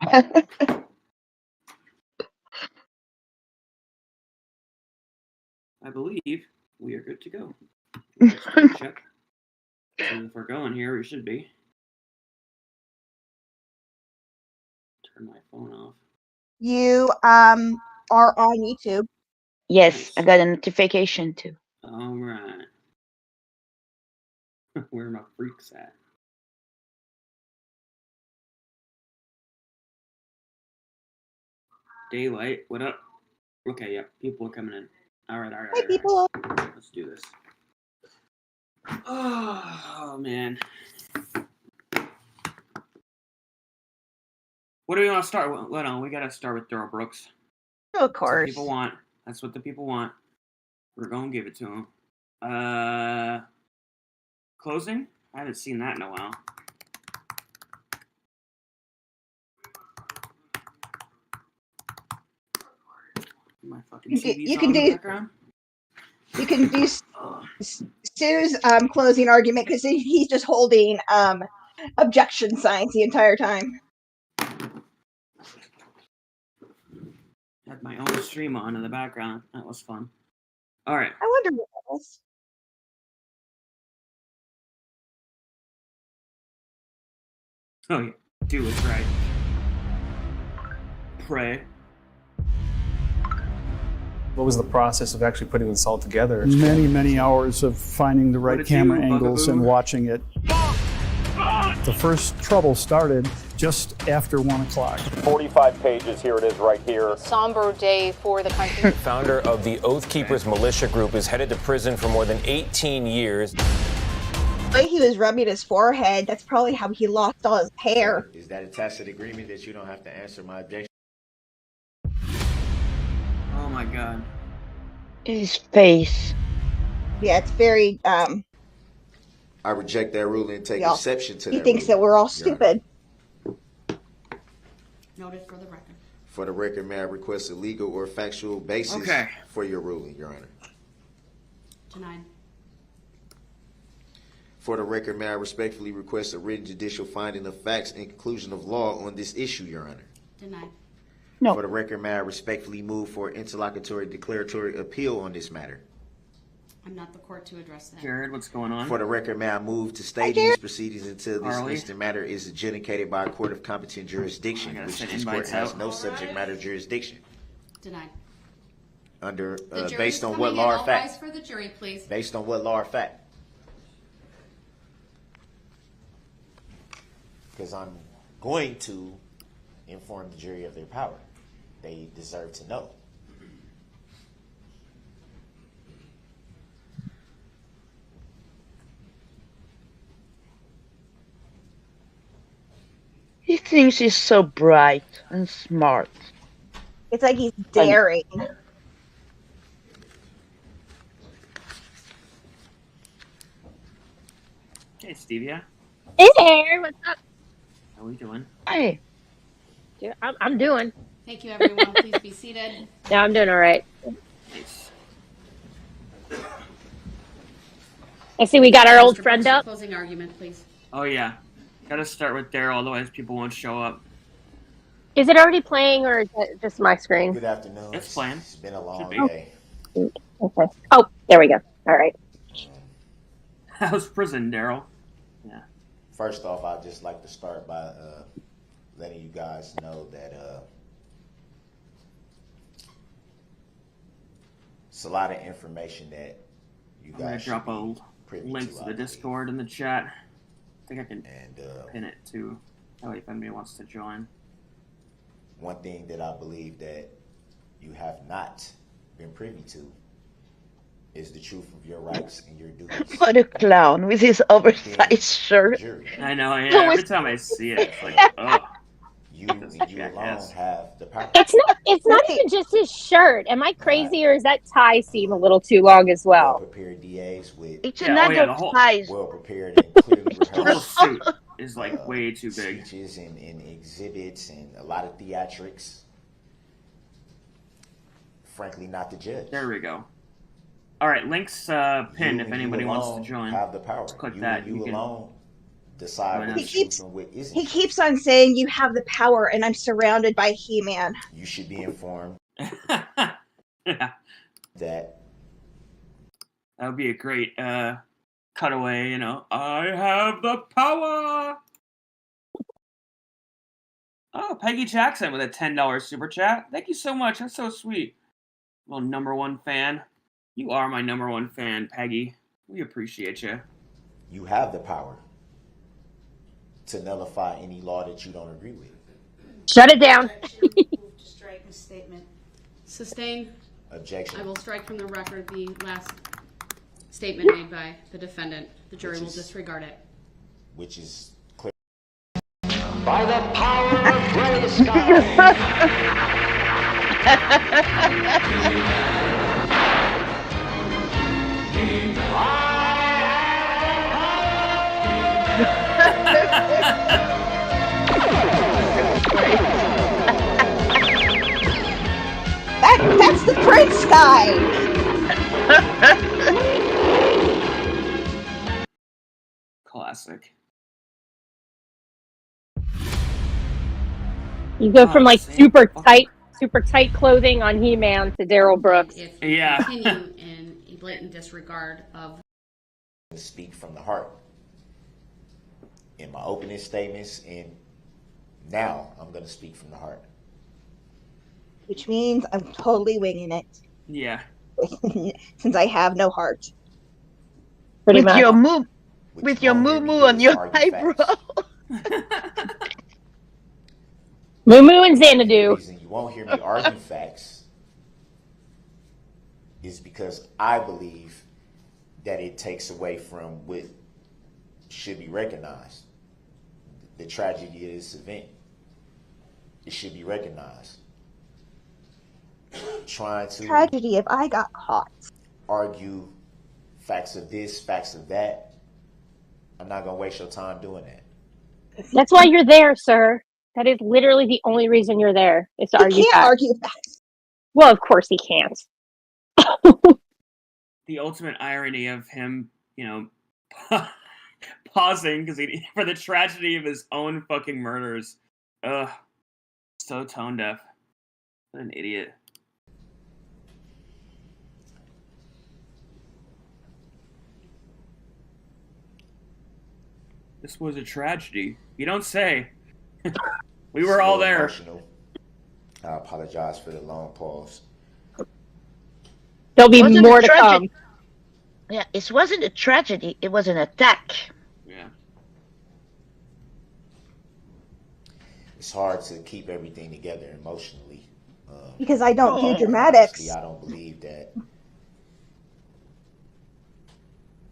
I believe we are good to go. Check. See if we're going here, we should be. Turn my phone off. You are on YouTube. Yes, Nice. I got a notification too. All right. Where are my freaks at? Daylight, what up? Okay, yeah, people are coming in. All right. Hey, people. Let's do this. Oh man. What do we want to start with? Hold on, we gotta start with Darrel Brooks. Of course. That's what people want. That's what the people want. We're gonna give it to them. Closing? I haven't seen that in a while. My fucking TV's on in the background. You can do Stu's closing argument because he's just holding objection signs the entire time. Had my own stream on in the background. That was fun. All right. I wonder what that was. Oh yeah. Do what's right. Pray. What was the process of actually putting this all together? Many hours of finding the right camera angles and watching it. The first trouble started just after 1 o'clock. 45 pages, here it is right here. Somber day for the country. Founder of the Oath Keepers militia group is headed to prison for more than 18 years. The way he was rubbing his forehead, that's probably how he lost all his hair. Is that a tacit agreement that you don't have to answer my objection? Oh my god. His face. Yeah, it's very I reject that ruling and take exception to that. He thinks that we're all stupid. Noted for the record. For the record, may I request a legal or factual basis for your ruling, Your Honor? Denied. For the record, may I respectfully request a written judicial finding of facts and conclusion of law on this issue, Your Honor? Denied. No. For the record, may I respectfully move for interlocutory declaratory appeal on this matter? I'm not the court to address that. Jared, what's going on? For the record, may I move to stay these proceedings until this instant matter is adjudicated by a court of competent jurisdiction, which this court has no subject matter jurisdiction. Denied. Under based on what law or fact? For the jury, please. Based on what law or fact? Because I'm going to inform the jury of their power. They deserve to know. He thinks he's so bright and smart. It's like he's daring. Hey, Stevia. Hey there, what's up? How we doing? Hey. Yeah, I'm doing. Thank you, everyone. Please be seated. Yeah, I'm doing all right. Nice. I see we got our old friend up. Closing argument, please. Oh yeah. Gotta start with Darrel, otherwise people won't show up. Is it already playing or is it just my screen? Good afternoon. It's playing. It's been a long day. Okay. Oh, there we go. All right. How's prison, Darrel? Yeah. First off, I'd just like to start by letting you guys know that it's a lot of information that you guys. I'm gonna drop a link to the Discord in the chat. I think I can pin it too. That way, if anybody wants to join. One thing that I believe that you have not been privy to is the truth of your rights and your duties. What a clown with his oversized shirt. I know, yeah. Every time I see it, it's like, oh. You alone have the power. It's not even just his shirt. Am I crazy or is that tie seem a little too long as well? Well-prepared DAs with It's another size. Well-prepared and clearly The whole rehearsed suit is like way too big. speeches and exhibits and a lot of theatrics. Frankly, not the judge. There we go. All right, links pinned if anybody wants to join. Have the power. Just click you that. You alone decide what He is keeps- truth and what isn't. He keeps on saying you have the power, and I'm surrounded by He-Man. You should be informed Yeah. that That would be a great cutaway, you know. I have the power. Oh, Peggy Jackson with a $10 super chat. Thank you so much. That's so sweet. Well, #1 fan. You are my #1 fan, Peggy. We appreciate you. you have the power to nullify any law that you don't agree with. Shut it down. Move to strike this statement. Sustained. Objection. I will strike from the record the last statement made by the defendant. The jury will disregard it. Which is clear. By the power of FREAKZ. That's the Prince guy! Classic. You go from like Same super fucking- tight clothing on He-Man to Darrel Brooks. If you Yeah. continue in a blatant disregard of To speak from the heart. In my opening statements, and now I'm going to speak from the heart. Which means I'm totally winging it. Yeah. Since I have no heart. Pretty With much. your moo What with you your won't moo hear me moo do on is your argue eyebrow. facts. Moo Moo and The Xanadu. reason you won't hear me argue facts is because I believe that it takes away from what should be recognized. The tragedy of this event. It should be recognized. Trying to Tragedy if I got caught. argue facts of this, facts of that, I'm not going to waste your time doing that. That's why you're there, sir. That is literally the only reason you're there, is to You argue can't facts. argue facts. Well, of course he can't. The ultimate irony of him, you know, pausing because for the tragedy of his own fucking murders. Ugh. So tone deaf. What an idiot. This was a tragedy. You don't say. We were all there. Emotional. I apologize for the long pause. There'll be Wasn't more it to tragic? come. Yeah, it wasn't a tragedy. It was an attack. Yeah. It's hard to keep everything together emotionally. Because I don't do Oh. dramatics. Honestly, I don't believe that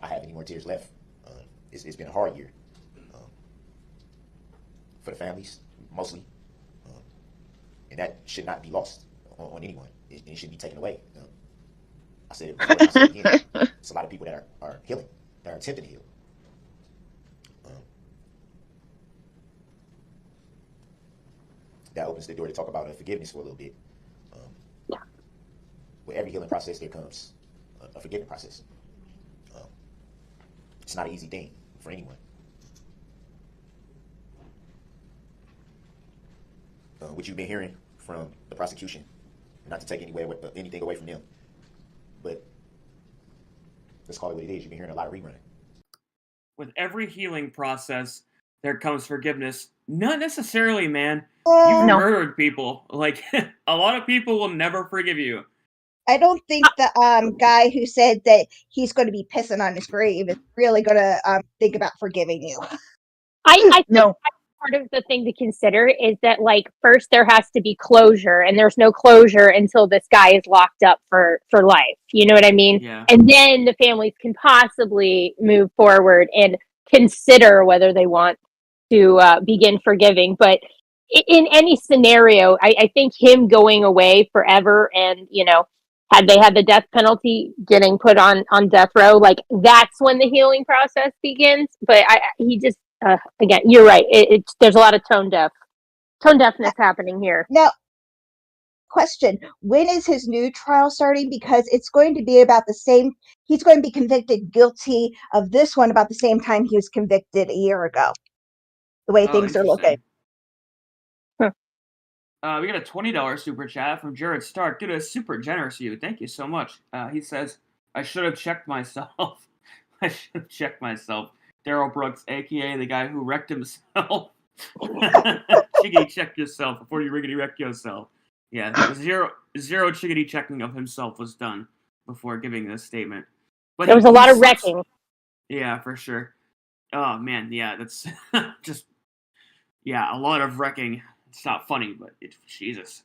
I have any more tears left. It's been a hard year for the families, mostly. And that should not be lost on anyone. It should be taken away. I said it before, I said it again. It's a lot of people that are healing, that are attempting to heal. That opens the door to talk about forgiveness for a little bit. With every healing process, there comes a forgiving process. It's not an easy thing for anyone. What you've been hearing from the prosecution, not to take anything away from them, but let's call it what it is. You've been hearing a lot of rerunning. With every healing process, there comes forgiveness. Not necessarily, man. Uh, You've No. murdered people. Like, a lot of people will never forgive you. I don't think the guy who said that he's going to be pissing on his grave is really going to think about forgiving you. I think No. part of the thing to consider is that, like, first there has to be closure, and there's no closure until this guy is locked up for life. You know what I mean? Yeah. And then the families can possibly move forward and consider whether they want to begin forgiving. But in any scenario, I think him going away forever and, you know, had they had the death penalty getting put on death row, like, that's when the healing process begins. But he just, again, you're right. There's a lot of tone deafness happening here. Now, question, when is his new trial starting? Because it's going to be about the same. He's going to be convicted guilty of this one about the same time he was convicted a year ago. The way things are looking. Huh. We got a $20 super chat from Jared Stark. Dude, it's super generous of you. Thank you so much. He says, I should have checked myself. I should have checked myself. Darrel Brooks, a.k.a. the guy who wrecked himself. Chickadee, check yourself before you riggedy wreck yourself. Yeah, zero chickadee checking of himself was done before giving this statement. But There was a lot of wrecking. Yeah, for sure. Oh, man, yeah, that's just... Yeah, a lot of wrecking. It's not funny, but Jesus.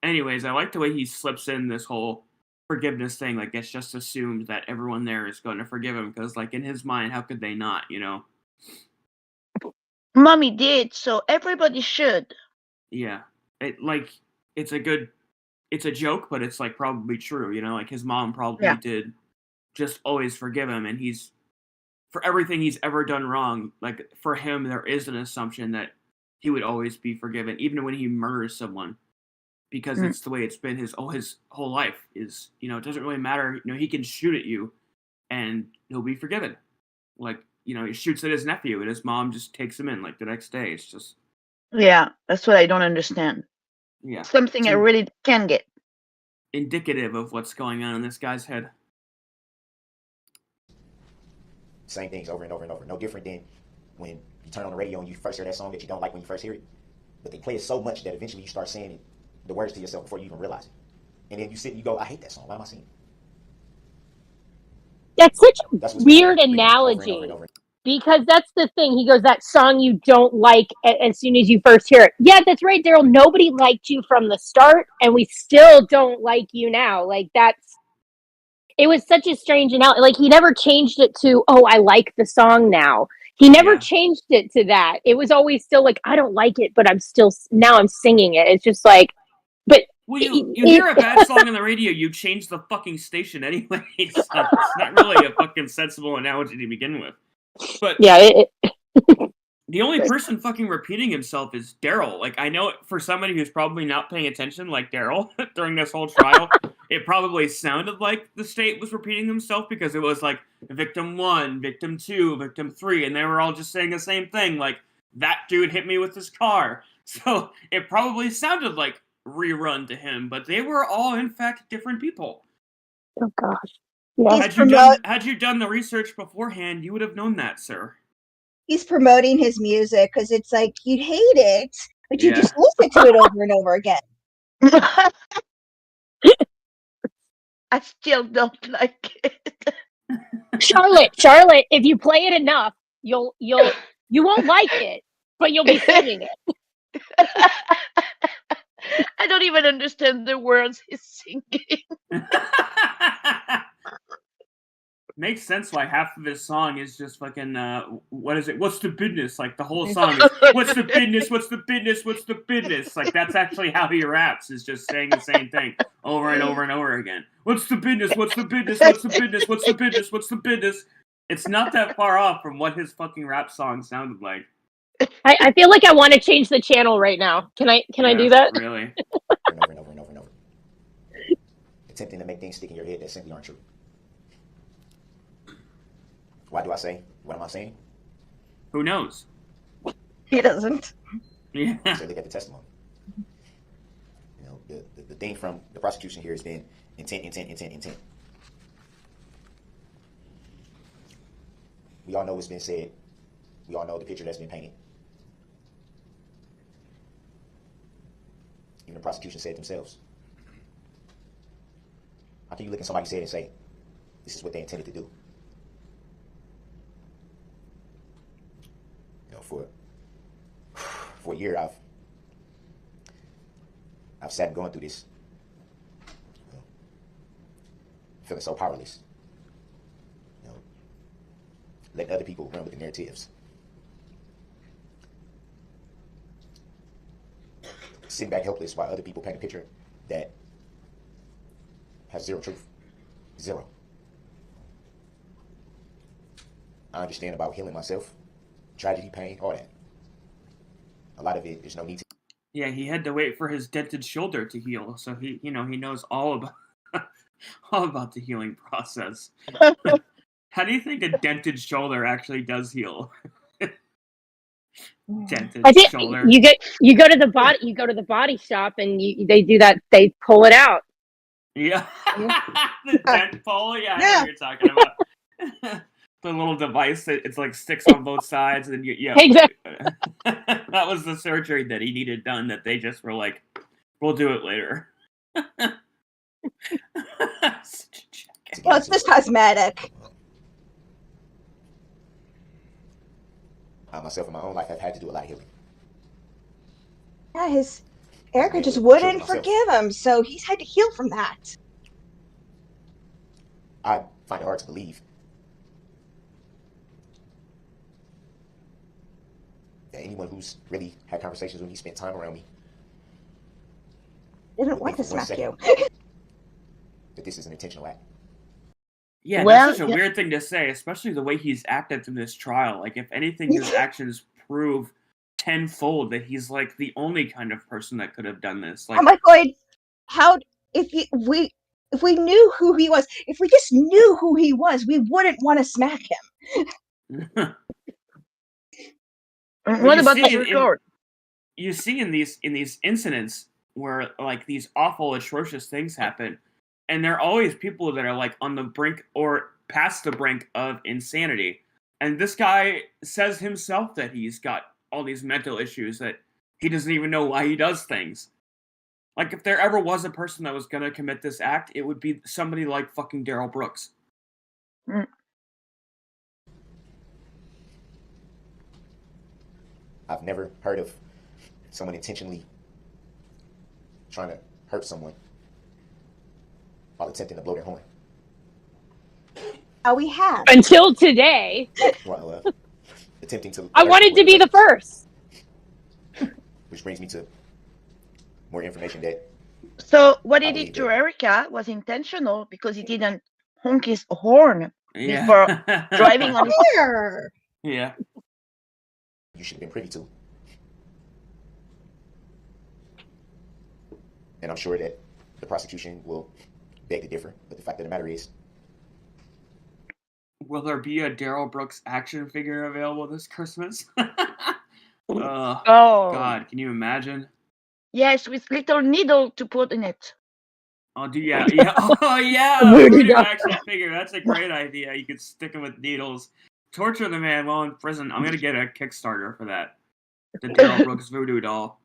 Anyways, I like the way he slips in this whole forgiveness thing. Like, it's just assumed that everyone there is going to forgive him because, like, in his mind, how could they not, you know? Mommy did, so everybody should. Yeah. It's a joke, but it's, like, probably true, you know? Like, his mom probably did just always forgive him, and for everything he's ever done wrong, like, for him, there is an assumption that he would always be forgiven, even when he murders someone, because it's the way it's been his whole life. Is, you know, it doesn't really matter. You know, he can shoot at you, and he'll be forgiven. Like, you know, he shoots at his nephew, and his mom just takes him in, like, the next day. It's just... Yeah, that's what I don't understand. Yeah. Something I really can get. Indicative of what's going on in this guy's head. Same things over and over and over. No different than when you turn on the radio and you first hear that song that you don't like when you first hear it. But they play it so much that eventually you start saying the words to yourself before you even realize it. And then you sit and you go, I hate that song. Why am I singing? That's such a weird analogy. Because that's the thing. He goes, that song you don't like as soon as you first hear it. Yeah, that's right, Darrel. Nobody liked you from the start, and we still don't like you now. Like, it was such a strange analogy. Like, he never changed it to, oh, I like the song now. He never changed it to that. It was always still like, I don't like it, but I'm singing it. It's just like, but... Well, you hear a bad song on the radio, you change the fucking station anyway. It's not really a fucking sensible analogy to begin with. But yeah, the only person fucking repeating himself is Darrel. Like, I know for somebody who's probably not paying attention, like Darrel, during this whole trial, it probably sounded like the state was repeating themselves because it was like victim 1, victim 2, victim 3, and they were all just saying the same thing, like, that dude hit me with his car. So it probably sounded like rerun to him, but they were all, in fact, different people. Oh, gosh. Yeah. Had you done the research beforehand, you would have known that, sir. He's promoting his music because it's like, you'd hate it, but you just listen to it over and over again. I still don't like it. Charlotte, if you play it enough, you won't like it, but you'll be singing it. I don't even understand the words he's singing. Makes sense why half of his song is just fucking, what is it? What's the business? Like, the whole song is, what's the business? What's the business? What's the business? Like, that's actually how he raps, is just saying the same thing over and over and over again. What's the business? What's the business? What's the business? What's the business? What's the business? It's not that far off from what his fucking rap song sounded like. I feel like I want to change the channel right now. Can I do that? Really? Over and over and over and over. Attempting to make things stick in your head that simply aren't true. Why do I say? What am I saying? Who knows? He doesn't. Yeah. So they got the testimony. You know, the thing from the prosecution here has been intent. We all know what's been said. We all know the picture that's been painted. Even the prosecution said themselves. How can you look at somebody's head and say, this is what they intended to do? You know, for a year, I've sat and going through this, you know, feeling so powerless. You know, letting other people run with the narratives. Sitting back helpless while other people paint a picture that has zero truth. Zero. I understand about healing myself, tragedy, pain, all that. A lot of it, there's no need to. Yeah, he had to wait for his dented shoulder to heal, so he knows all about all about the healing process. How do you think a dented shoulder actually does heal? Dented I think shoulder. you go to the body shop and they do that. They pull it out. Yeah, the dent pole. Yeah, I know what you're talking about. The little device that it's like sticks on both sides, and Exactly. That was the surgery that he needed done. That they just were like, "We'll do it later." Well, it's just cosmetic. I myself in my own life have had to do a lot of healing. Yeah, Erica just wouldn't forgive him, so he's had to heal from that. I find it hard to believe that anyone who's really had conversations with me, spent time around me, Didn't want to smack you. that this is an intentional act. Yeah, Well, that's such a weird thing to say, especially the way he's acted through this trial. Like, if anything, his actions prove tenfold that he's like the only kind of person that could have done this. Like, I'm like going, how if we knew who he was, if we just knew who he was, we wouldn't want to smack him. What about his record? You see in these incidents where like these awful, atrocious things happen, and there are always people that are like on the brink or past the brink of insanity. And this guy says himself that he's got all these mental issues, that he doesn't even know why he does things. Like, if there ever was a person that was going to commit this act, it would be somebody like fucking Darrel Brooks. Mm. I've never heard of someone intentionally trying to hurt someone while attempting to blow their horn. We have. Until today. While attempting to. I wanted to be the first. Which brings me to more information that. So what he did to Erica was intentional because he didn't honk his horn before driving on his car. Yeah. You should have been privy to. And I'm sure that the prosecution will beg to differ, but the fact of the matter is, will there be a Darrel Brooks action figure available this Christmas? Oh, God, can you imagine? Yes, with little needle to put in it. Oh, yeah. Oh, yeah. Voodoo action figure. That's a great idea. You could stick him with needles. Torture the man while in prison. I'm going to get a Kickstarter for that. The Darrel Brooks voodoo doll.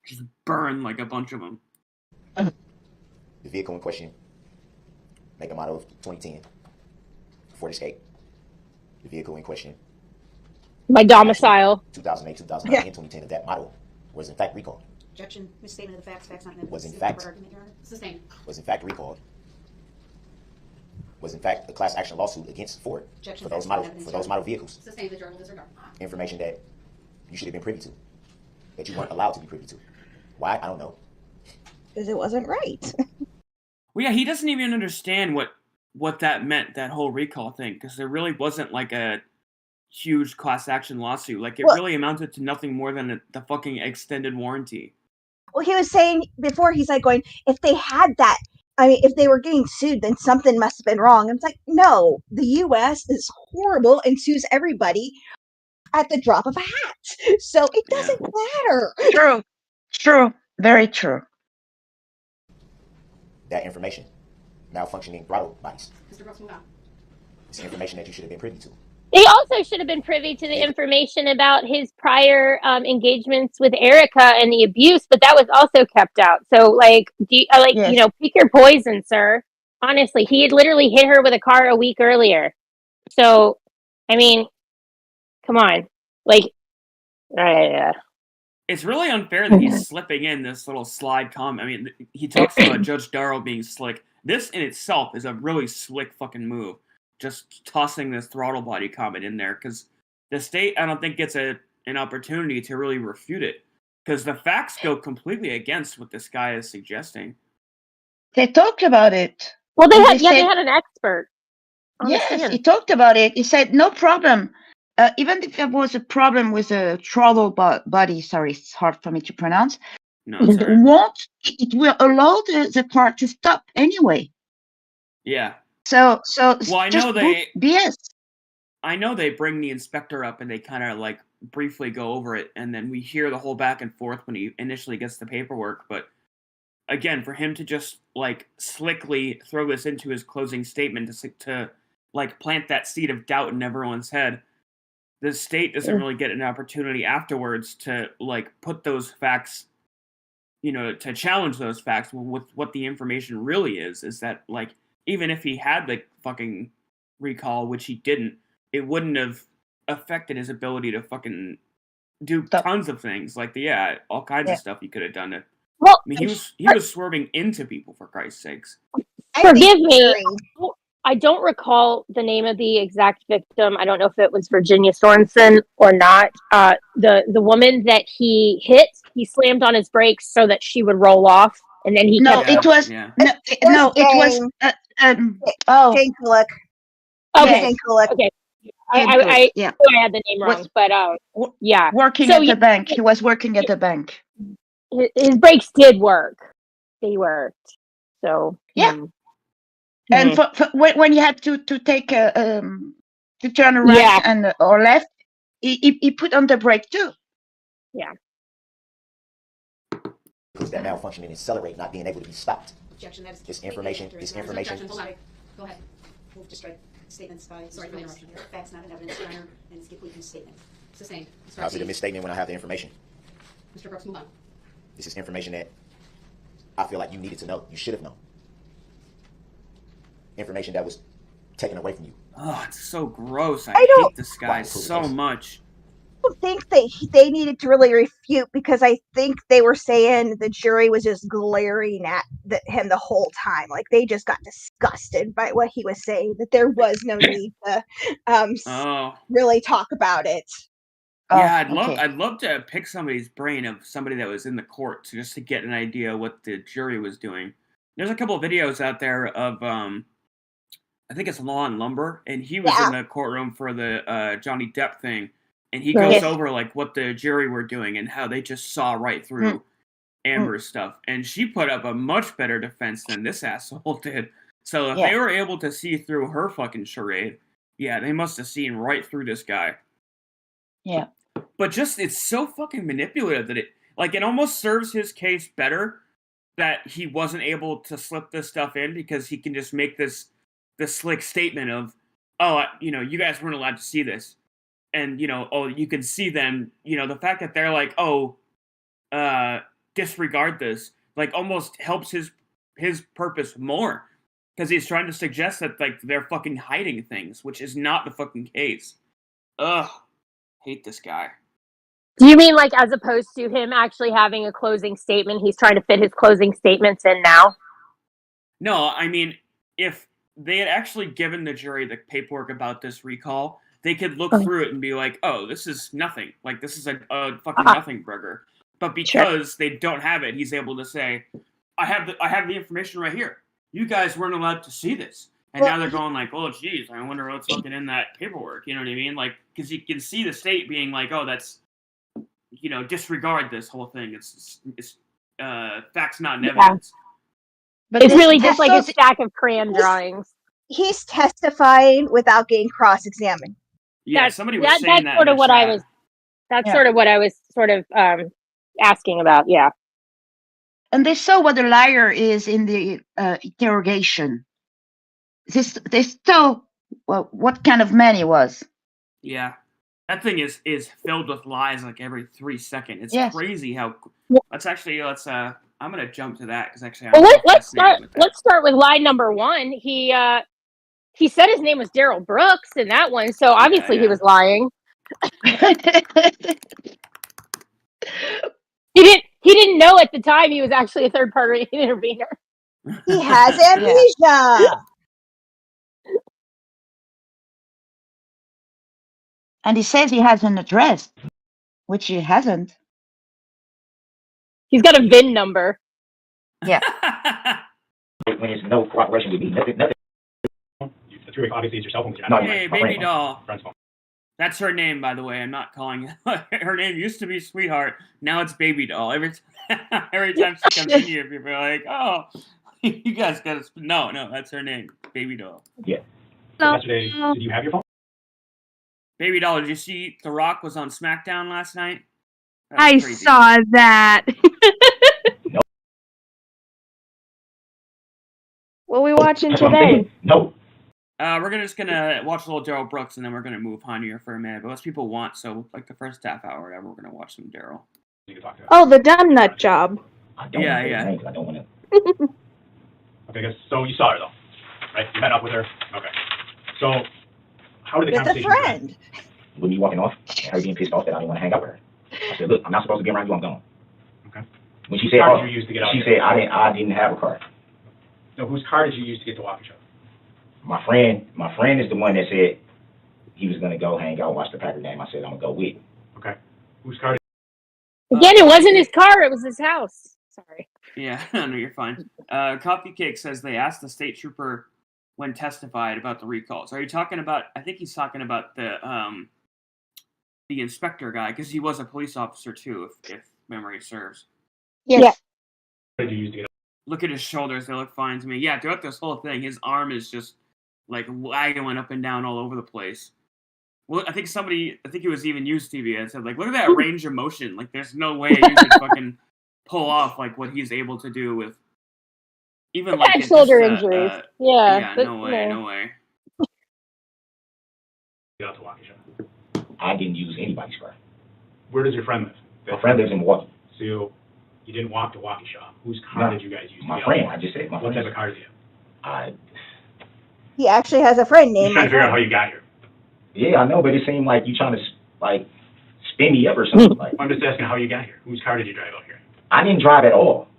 Just burn like a bunch of them. The vehicle in question, make a model of 2010, Ford Escape. The vehicle in question, my domicile, 2008, 2009, and 2010 of that model was in fact recalled. Objection, misstatement of the facts, facts not was in fact sustained. Was in fact recalled. Was in fact a class action lawsuit against Ford for those model vehicles. Sustained, the jury will disregard. Information that you should have been privy to, that you weren't allowed to be privy to. Why? I don't know. Because it wasn't right. Well, yeah, he doesn't even understand what that meant, that whole recall thing, because there really wasn't like a huge class action lawsuit. Like, it really amounted to nothing more than the fucking extended warranty. Well, he was saying before, he's like going, if they had that, I mean, if they were getting sued, then something must have been wrong. And it's like, no, the U.S. is horrible and sues everybody at the drop of a hat. So it doesn't matter. True. Very true. That information, malfunctioning throttle bodies. Mr. Brooks, move on. It's information that you should have been privy to. He also should have been privy to the information about his prior engagements with Erica and the abuse, but that was also kept out. So, like, pick your poison, sir. Honestly, he had literally hit her with a car a week earlier. So, I mean, come on. Like, it's really unfair that he's slipping in this little slide comment. I mean, he talks about Judge Darrel being slick. This in itself is a really slick fucking move. Just tossing this throttle body comment in there, because the state, I don't think, gets an opportunity to really refute it, because the facts go completely against what this guy is suggesting. They talked about it. Well, they had an expert. Yes, he talked about it. He said, no problem. even if there was a problem with the throttle body, sorry, it's hard for me to pronounce. No, it's all right. It will allow the car to stop anyway. Yeah. So Well, I just know they BS. I know they bring the inspector up and they kind of like briefly go over it, and then we hear the whole back and forth when he initially gets the paperwork. But again, for him to just like slickly throw this into his closing statement to like plant that seed of doubt in everyone's head, the state doesn't really get an opportunity afterwards to like put those facts, you know, to challenge those facts with what the information really is that like, even if he had the fucking recall, which he didn't, it wouldn't have affected his ability to fucking do tons of things. Like all kinds of stuff he could have done. Well, I mean, he was swerving into people, for Christ's sakes. Forgive me. I don't recall the name of the exact victim. I don't know if it was Virginia Sorensen or not. The woman that he hit, he slammed on his brakes so that she would roll off, and then he no, it was Jane Kulik. Okay, Jane Kulik. Okay. I had the name wrong, but yeah. Working at the bank. He was working at the bank. His brakes did work. They worked. So yeah. And for when you had to take to turn right and or left, he put on the brake too. Yeah. Because that malfunction and accelerate not being able to be stopped. Objection. That is This information. Hold on. Go ahead. We'll just write statements by. Sorry for the interruption. Facts not an evidence, Your Honor, and it's a complete misstatement. Sustained. How's it a misstatement when I have the information? Mr. Brooks, move on. This is information that I feel like you needed to know. You should have known. Information that was taken away from you. Oh, it's so gross. I hate this guy so much. I don't think they needed to really refute, because I think they were saying the jury was just glaring at him the whole time. Like, they just got disgusted by what he was saying, that there was no need to really talk about it. Yeah, I'd love to pick somebody's brain of somebody that was in the court just to get an idea what the jury was doing. There's a couple of videos out there of I think it's Law and Lumber, and he was in the courtroom for the Johnny Depp thing, and he goes over like what the jury were doing and how they just saw right through Amber's stuff, and she put up a much better defense than this asshole did. So if they were able to see through her fucking charade, they must have seen right through this guy. Yeah. But just, it's so fucking manipulative that it almost serves his case better that he wasn't able to slip this stuff in, because he can just make this slick statement of, you guys weren't allowed to see this. And, you can see them, the fact that they're like, disregard this, like almost helps his purpose more. Because he's trying to suggest that, like, they're fucking hiding things, which is not the fucking case. Ugh. Hate this guy. Do you mean like as opposed to him actually having a closing statement, he's trying to fit his closing statements in now? No, I mean, if they had actually given the jury the paperwork about this recall, they could look through it and be like, oh, this is nothing. Like, this is a fucking nothing burger. But because they don't have it, he's able to say, I have the information right here. You guys weren't allowed to see this. And now they're going like, oh, geez, I wonder what's fucking in that paperwork. You know what I mean? Like, because you can see the state being like, oh, that's, disregard this whole thing. It's facts, not evidence. But it's really just like a stack of crayon drawings. He's testifying without getting cross-examined. Yeah, somebody was saying that. That's sort of what I was sort of asking about. Yeah. And they saw what a liar is in the interrogation. They saw what kind of man he was. Yeah. That thing is filled with lies like every 3 seconds. It's crazy how. I'm gonna jump to that because actually. Let's start with lie number 1. He said his name was Darrel Brooks in that one, so obviously he was lying. He didn't know at the time he was actually a third party intervener. He has amnesia. And he says he has an address, which he hasn't. He's got a VIN number. Yeah. When there's no cooperation with me, nothing. The jury obviously is your cell phone. Hey, baby doll. That's her name, by the way. I'm not calling it. Her name used to be Sweetheart. Now it's Baby Doll. Every time she comes in here, people are like, "Oh, you guys got to." No, that's her name, Baby Doll. Yeah. So yesterday, did you have your phone? Baby Doll, did you see The Rock was on SmackDown last night? I saw that. No. What are we watching today? No. We're just gonna watch a little Darrel Brooks, and then we're gonna move on here for a minute. But most people want, so like the first half hour, or whatever, we're gonna watch some Darrel. Oh, the dumb nut job. I don't Yeah, want to yeah. say names. I don't want to. Okay, so you saw her though, right? You met up with her. Okay. So how did the With a conversation friend. With me walking off, and her being pissed off that I didn't want to hang out with her. I said, look, I'm not supposed to be around you. I'm gone. Okay. When she said, Car oh, did you use to get out she there? said I didn't have a car. So whose car did you use to get to Waukesha? My friend is the one that said he was gonna go hang out, watch the Packer game. I said I'm gonna go with. Okay. Whose car? Again, it wasn't his car; it was his house. Sorry. Yeah, no, you're fine. Coffee Cake says they asked the state trooper when testified about the recalls. Are you talking about? I think he's talking about the inspector guy, because he was a police officer too, if memory serves. Yes. What did you use to get out? Look at his shoulders; they look fine to me. Yeah, throughout this whole thing, his arm is just like waggling up and down all over the place. Well, I think it was even used TV, and said like, look at that range of motion. Like, there's no way you could fucking pull off like what he's able to do with even I've like had it shoulder just, injuries. Yeah, but, no way, no way. Get out to Waukesha. I didn't use anybody's car. Where does your friend live? My friend lives in Milwaukee. So you didn't walk to Waukesha. Whose car did you guys use? My friend. I just said my What friend. type of car do you have? He actually has a friend I'm named. trying to figure out how you got here. Yeah, I know, but it seemed like you trying to like spin me up or something. Like I'm just asking how you got here. Whose car did you drive out here? I didn't drive at all.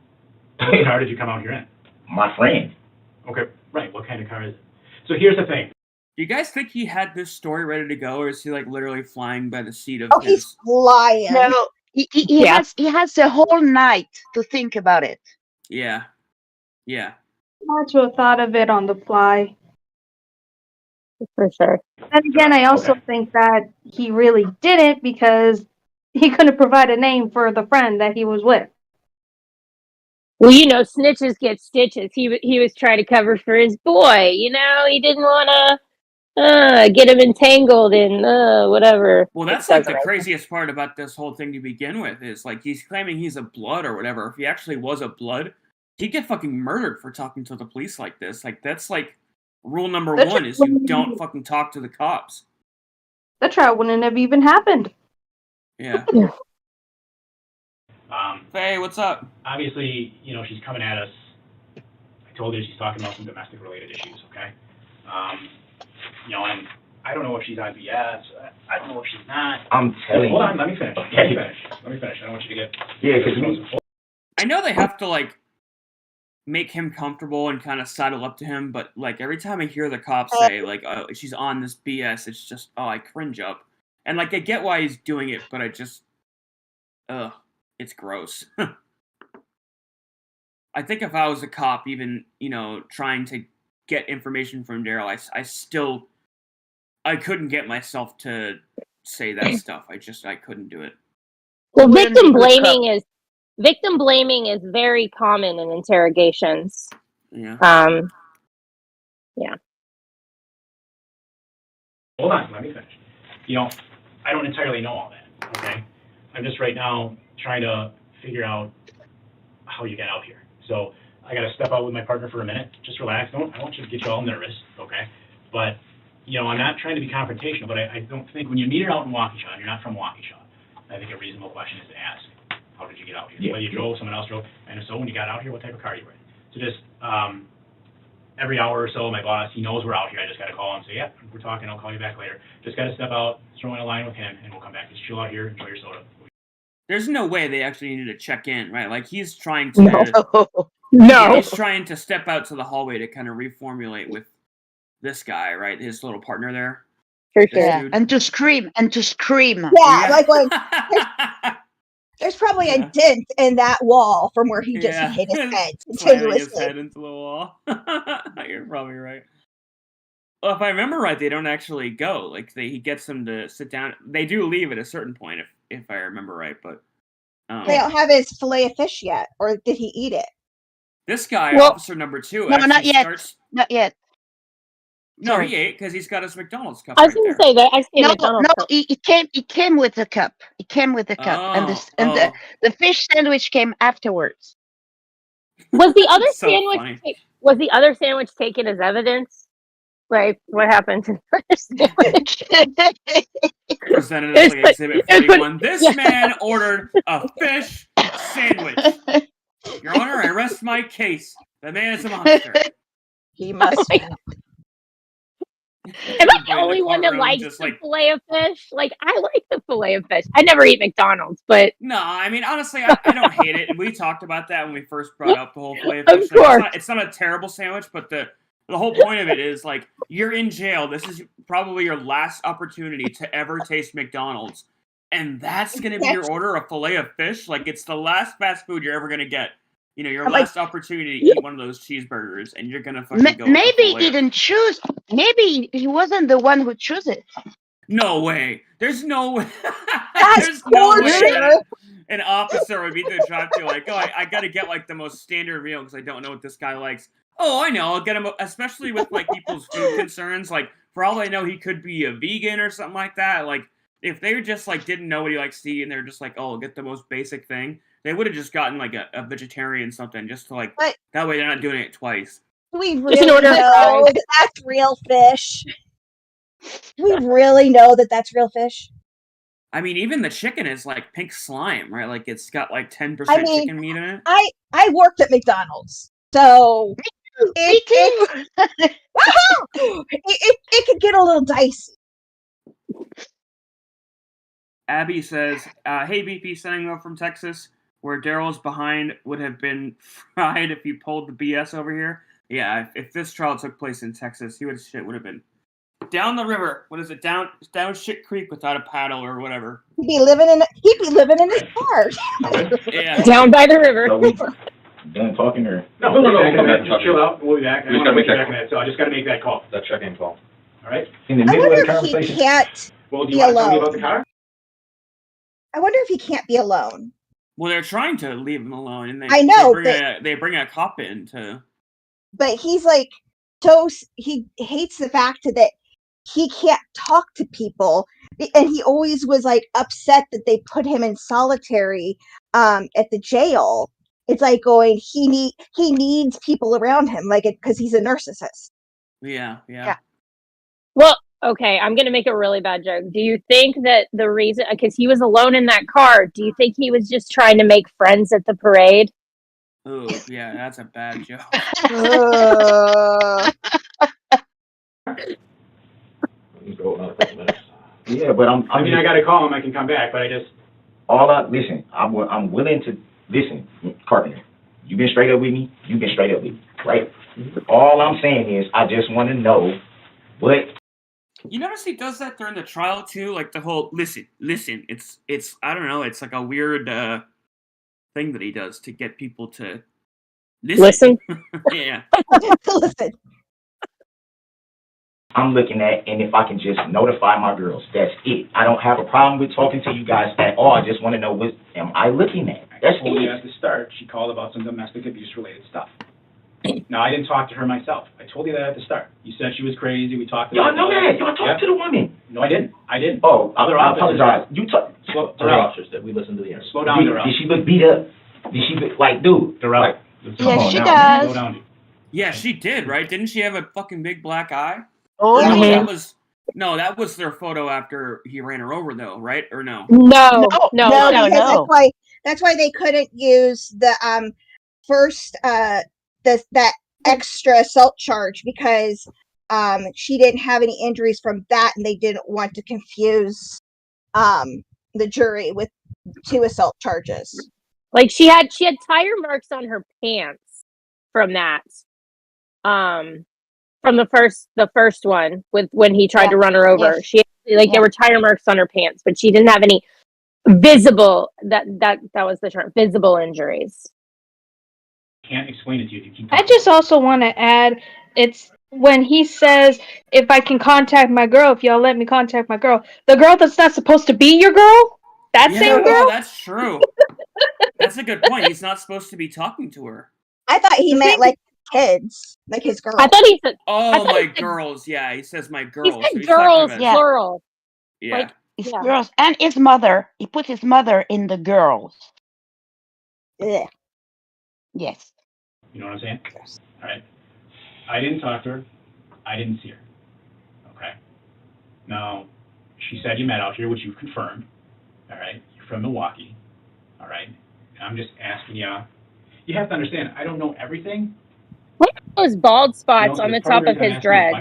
Whose car did you come out here in? My friend. Okay, right. What kind of car is it? So here's the thing. Do you guys think he had this story ready to go, or is he like literally flying by the seat of Oh, his? he's flying. No, he has the whole night to think about it. Yeah. Had to have thought of it on the fly. For sure. And again, I also think that he really didn't because he couldn't provide a name for the friend that he was with. Well, snitches get stitches. He was trying to cover for his boy. He didn't want to get him entangled in whatever. Well, that's like the craziest part about this whole thing to begin with is like he's claiming he's a blood or whatever. If he actually was a blood, he'd get fucking murdered for talking to the police like this. Like that's like rule number one is you don't fucking talk to the cops. The trial wouldn't have even happened. Yeah. Faye, what's up? Obviously, she's coming at us. I told her she's talking about some domestic related issues, okay? And I don't know if she's on BS. I don't know if she's not. I'm telling you. Hold on, let me finish. Let me finish. I don't want you to get... Yeah, because I know they have to like make him comfortable and kind of sidle up to him, but like every time I hear the cops say like, "Oh, she's on this BS," it's just I cringe up. And like I get why he's doing it, but I just, it's gross. I think if I was a cop, even trying to get information from Darrel, I couldn't get myself to say that stuff. I couldn't do it. Well, victim blaming is very common in interrogations. Yeah. Yeah. Hold on, let me finish. I don't entirely know all that, okay? I'm just right now trying to figure out how you got out here. So I got to step out with my partner for a minute. Just relax. I want you to get you all nervous, okay? But, I'm not trying to be confrontational, but I don't think when you meet her out in Waukesha, and you're not from Waukesha, I think a reasonable question is to ask, how did you get out here? Yeah. Whether you drove, someone else drove, and if so, when you got out here, what type of car you were in? So just every hour or so, my boss, he knows we're out here. I just got to call him and say, yeah, we're talking. I'll call you back later. Just got to step out, throw in a line with him, and we'll come back. Just chill out here, enjoy your soda. There's no way they actually needed to check in, right? Like he's trying to No. He's trying to step out to the hallway to kind of reformulate with this guy, right? His little partner there. For This sure. Yeah, dude. and to scream. Yeah, like when there's probably a dent in that wall from where he just Yeah. hit his head Slamming his continuously. head into the wall. You're probably right. Well, if I remember right, they don't actually go. Like he gets them to sit down. They do leave at a certain point, if I remember right. But they don't have his fillet of fish yet, or did he eat it? This guy, officer number 2, No, actually not yet. starts. Not yet. No, Sorry. he ate because he's got his McDonald's cup. I was right going to there. say that I see No, McDonald's. no, it came with the cup. It came with the cup, and the fish sandwich came afterwards. Was the other So funny. sandwich? Was the other sandwich taken as evidence? Like what happened to the first sandwich? Presented as like Exhibit 41. This man ordered a fish sandwich. Your Honor, I rest my case. The man is a monster. He must be. Am I the only one that likes the fillet of fish? Like, I like the fillet of fish. I never eat McDonald's, but... No, I mean, honestly, I don't hate it. And we talked about that when we first brought up the whole fillet of fish. Of course. It's not a terrible sandwich, but the whole point of it is, like, you're in jail. This is probably your last opportunity to ever taste McDonald's. And that's going to be your order, a fillet of fish? Like, it's the last fast food you're ever going to get. You know, your last opportunity to eat one of those cheeseburgers, and you're gonna fucking go. Maybe he didn't choose. Maybe he wasn't the one who chose it. No way. There's no way. That's There's no way bullshit. that an officer would be the drive-thru like, oh, I gotta get like the most standard meal because I don't know what this guy likes. Oh, I know. I'll get him, especially with like people's food concerns. Like, for all I know, he could be a vegan or something like that. Like, if they just like didn't know what he likes to eat and they're just like, oh, I'll get the most basic thing. They would have just gotten like a vegetarian something just to like that way they're not doing it twice. We really know that that's real fish. We really know that that's real fish. I mean, even the chicken is like pink slime, right? Like it's got like 10% chicken meat in it. I worked at McDonald's, so it could get a little dicey. Abby says, hey, VP, sending over from Texas, where Darrel's behind would have been fried if you pulled the BS over here. Yeah, if this trial took place in Texas, shit would have been down the river. What is it? Down shit creek without a paddle or whatever. He'd be living in his car. Yeah. Down by the river. So we done talking or? No. Just chill out. We'll be back. I want to be back in that, so I just got to make that call. That check-in call. All right? In the middle of the conversation? He can't well, do you want to tell me about the car? I wonder if he can't be alone. Well, they're trying to leave him alone, and I know, they bring a cop in to. But he's like, so he hates the fact that he can't talk to people, and he always was like upset that they put him in solitary at the jail. It's like going, he needs people around him, like it because he's a narcissist. Yeah. Well, okay, I'm going to make a really bad joke. Do you think that the reason, because he was alone in that car, do you think he was just trying to make friends at the parade? Oh, yeah, that's a bad joke. Yeah, but I mean, I got to call him. I can come back, but I just... Listen, I'm willing to... Listen, Carpenter, you've been straight up with me. You've been straight up with me, right? All I'm saying is I just want to know what... You notice he does that during the trial too, like the whole listen. It's I don't know. It's like a weird thing that he does to get people to listen. Yeah. Listen. I'm looking at, and if I can just notify my girls, that's it. I don't have a problem with talking to you guys at all. I just want to know what am I looking at. That's I told you it. at the start. She called about some domestic abuse related stuff. Now, I didn't talk to her myself. I told you that at the start. You said she was crazy. We talked about Y'all know that. Y'all talked to the woman. No, I didn't. Oh, I Other apologize. You talk. officers that we listened to the interview. Slow down, Darrel. Did she look beat up? Did she look like, dude? Darrel. Like, Yes, she does. Slow down. Yeah, she did, right? Didn't she have a fucking big black eye? Oh, Yeah. That was their photo after he ran her over, though, right? Or no? No. Because that's why they couldn't use the first that extra assault charge because she didn't have any injuries from that, and they didn't want to confuse the jury with 2 assault charges. Like she had tire marks on her pants from that. From the first one with when he tried to run her over. Yes. She there were tire marks on her pants, but she didn't have any visible that was the term, visible injuries. Can't explain it to you if you keep I just also want to add, it's when he says, if I can contact my girl, if y'all let me contact my girl, the girl that's not supposed to be your girl? That same girl? Oh, that's true. That's a good point. He's not supposed to be talking to her. I thought he meant like kids, like his girls. I thought he said, "Oh, my girls." Yeah, he says my girls. He said girls, plural. Yeah. Like, his girls and his mother. He put his mother in the girls. Yeah. Yes. You know what I'm saying? All right. I didn't talk to her. I didn't see her. Okay. Now, she said you met out here, which you confirmed. All right. You're from Milwaukee. All right. And I'm just asking you. You have to understand, I don't know everything. What are those bald spots on the top of his dreads?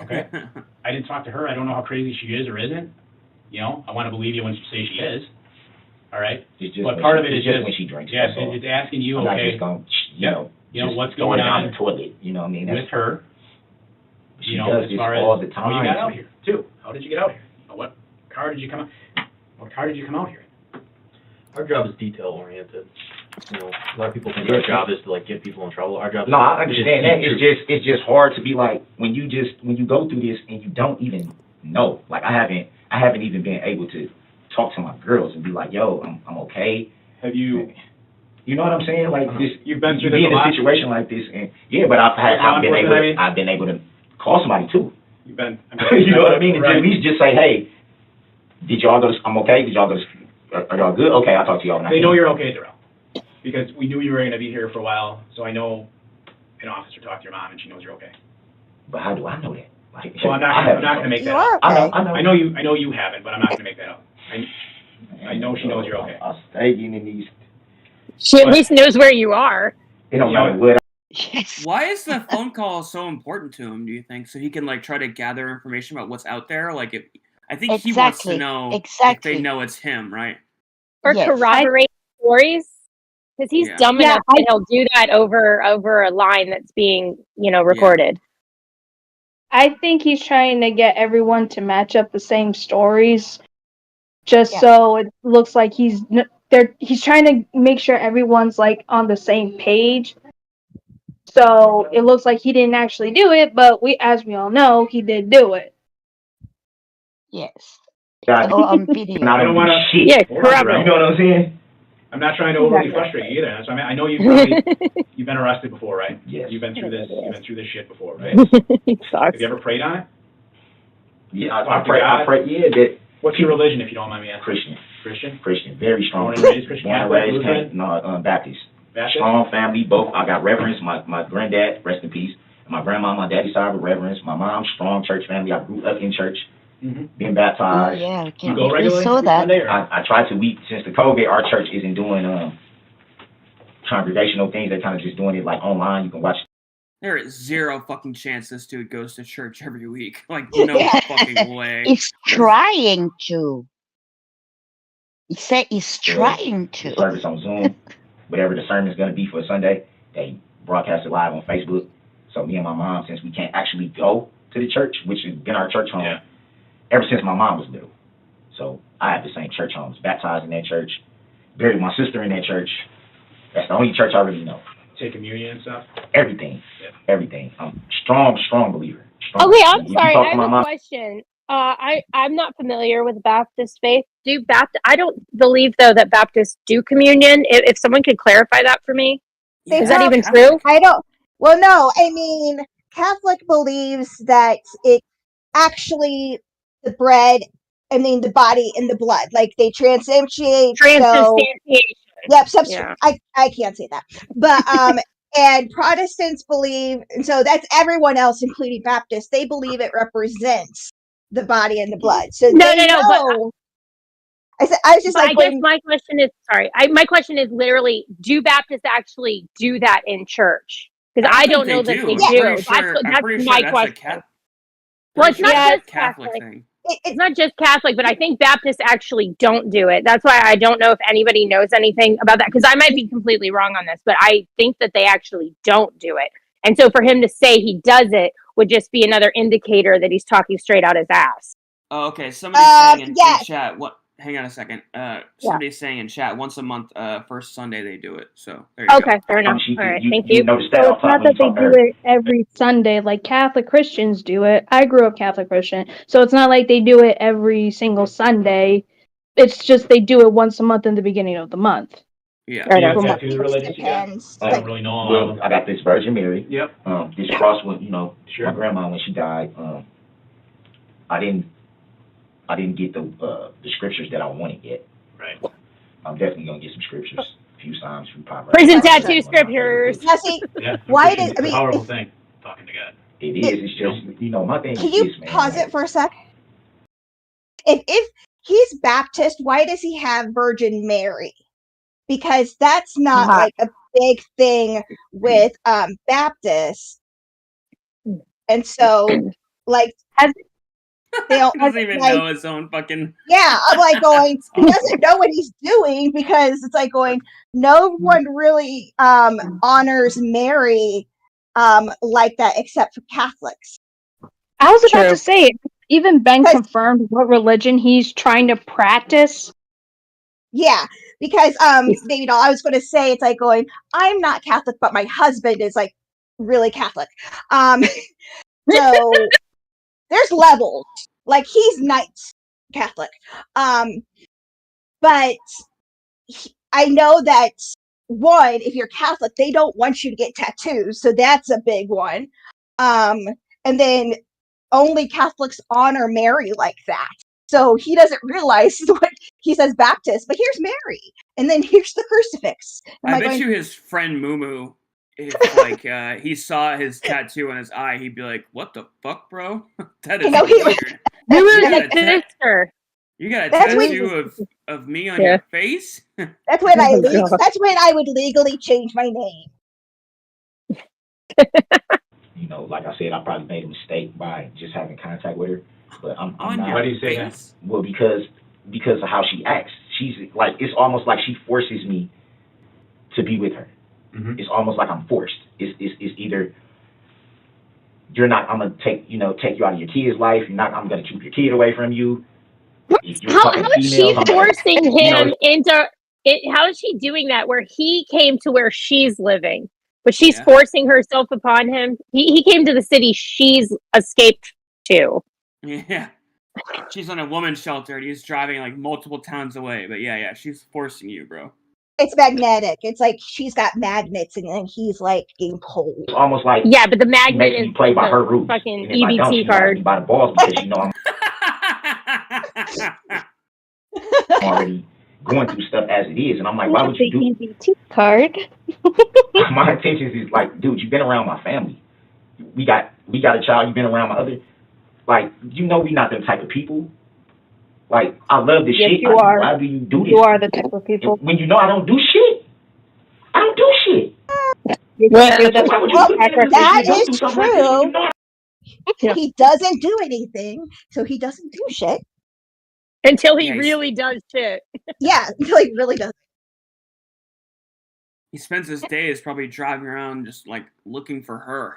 Okay. I didn't talk to her. I don't know how crazy she is or isn't. You know, I want to believe you when you say she is. All right. But part of it is just when she drinks. Yes, it's asking you. I'm not Okay. just going, you know what's going down on the toilet. You know what I mean? with her. She You know, does as this far as all the how you time. got out here too. How did you get out here? What car did you come out? What car did you come out here? Our job is detail oriented. You know, a lot of people think our job is to like get people in trouble. Our job is No, I understand that. It's just hard to be like when you go through this and you don't even know. Like I haven't even been able to talk to my girls and be like, yo, I'm okay. Have you? You know what I'm saying? Like this, You've been through be this in a lot. a situation like this, and yeah, but I've been able to call somebody too. You've been. You know what I mean? And Right. at least just say, hey, did y'all go? I'm okay. Did y'all go? Are y'all good? Okay, I'll talk to y'all when I They can. know you're okay, Darrel, because we knew you were going to be here for a while. So I know an officer talked to your mom, and she knows you're okay. But how do I know that? Like, Well, I'm not going to make that up. I know you haven't, but I'm not going to make that up. I know she knows you're okay. I'll stay in these. She at least knows where you are. It don't matter what. Yes. Why is the phone call so important to him, do you think? So he can like try to gather information about what's out there? Like I think he wants to know if they know it's him, right? Or corroborate stories. Because he's dumb enough that he'll do that over a line that's being, recorded. I think he's trying to get everyone to match up the same stories, just so it looks like he's trying to make sure everyone's like on the same page. So it looks like he didn't actually do it, but as we all know, he did do it. Yes. On video. I don't want to. Shit. Corroborate. You know what I'm saying? I'm not trying to overly frustrate you either. That's what I mean. I know you've been arrested before, right? Yes. You've been through this. You've been through this shit before, right? Sucks. Have you ever prayed on it? Yeah, I pray. Yeah, that. What's your religion, if you don't mind me asking? Christian. Christian. Very strong. Born and raised Christian. Born and raised Baptist. Baptist. Strong family. Both. I got reverends. My granddad, rest in peace. My grandma, my daddy's side were reverends. My mom, strong church family. I grew up in church. Being baptized. Oh, yeah, you go regularly? We saw that. I try to. Since the COVID, our church isn't doing congregational things. They're kind of just doing it like online. You can watch. There is zero fucking chance this dude goes to church every week. Like, no fucking way. He's trying to. He said he's trying to. Service on Zoom. Whatever the sermon's going to be for Sunday, they broadcast it live on Facebook. So me and my mom, since we can't actually go to the church, which has been our church home, ever since my mom was little. So I have the same church home. I was baptized in that church, buried my sister in that church. That's the only church I really know. Take communion and stuff? Everything. Everything. I'm strong believer. Okay, I'm sorry. I have a question. I'm not familiar with Baptist faith. I don't believe, though, that Baptists do communion. If someone could clarify that for me. Is that even true? I don't. Well, no. I mean, Catholic believes that it actually, the bread, the body and the blood, like they transubstantiate. Transubstantiation. Yep. I can't say that. But, and Protestants believe, and so that's everyone else, including Baptists, they believe it represents the body and the blood. So no. But I was just like, I guess my question is, my question is literally, do Baptists actually do that in church? Because I don't know that they do. That's my question. Well, it's not just Catholic. It's not just Catholic, but I think Baptists actually don't do it. That's why I don't know if anybody knows anything about that, because I might be completely wrong on this, but I think that they actually don't do it. And so for him to say he does it would just be another indicator that he's talking straight out his ass. Oh, okay. Somebody's saying in chat, hang on a second. Somebody's saying in chat once a month, first Sunday they do it. So there you Okay, go. fair enough. All right, thank You you. noticed that So off it's top not when you that they talked to do her. it every Sunday like Catholic Christians do it. I grew up Catholic Christian, so it's not like they do it every single Sunday. It's just they do it once a month in the beginning of the month. Yeah. Do you have From what tattoo religions you got? Depends. I don't really know all of Well, them. I got this Virgin Mary. Yep. This cross when my Sure. grandma when she died. I didn't get the scriptures that I wanted yet. Right. I'm definitely gonna get some scriptures. A few psalms, a few proverbs. Prison tattoo scriptures. Now, see, Yeah. why It's did I a mean? powerful thing. Talking to God. It is. It's just my thing Can is you this, man. pause it for a sec? If he's Baptist, why does he have Virgin Mary? Because that's not like a big thing with Baptists, and so like they don't He doesn't even know his own fucking. Yeah, I'm like going. He doesn't know what he's doing because it's like going. No one really honors Mary like that except for Catholics. I was about to say, even Ben confirmed what religion he's trying to practice. Yeah, because I was going to say it's like going. I'm not Catholic, but my husband is like really Catholic. So there's levels. Like he's Knights Catholic, but I know that one, if you're Catholic, they don't want you to get tattoos, so that's a big one. And then only Catholics honor Mary like that. So he doesn't realize what he says Baptist, but here's Mary, and then here's the crucifix. I bet you his friend Mumu, if like he saw his tattoo on his eye, he'd be like, "What the fuck, bro? That is weird." Mumu's a sister. You got a tattoo of me on your face? That's when that's when I would legally change my name. Like I said, I probably made a mistake by just having contact with her. But I'm not. Why do you say that? Well, because of how she acts. She's like, it's almost like she forces me to be with her. Mm-hmm. It's almost like I'm forced. It's either you're not. I'm gonna take you out of your kid's life. You're not. I'm gonna keep your kid away from you. How is she forcing him into it? How is she doing that? Where he came to where she's living, but she's forcing herself upon him. He came to the city she's escaped to. Yeah, she's on a woman's shelter and he's driving like multiple towns away. But yeah, she's forcing you, bro. It's magnetic. It's like she's got magnets and then he's like getting pulled. It's almost like but the magnet is play by her rules. Fucking EBT card. By the balls because I'm already going through stuff as it is, and I'm like, why would you do EBT card? My intentions is like, dude, you've been around my family. We got a child. You've been around my other. Like, we not them type of people. Like, I love this shit. You are. Why do you do this? You are the type of people. When you know I don't do shit. I don't do shit. That is true. He doesn't do anything, so he doesn't do shit. Until he really does shit. Yeah, until he really does. He spends his days probably driving around just like looking for her.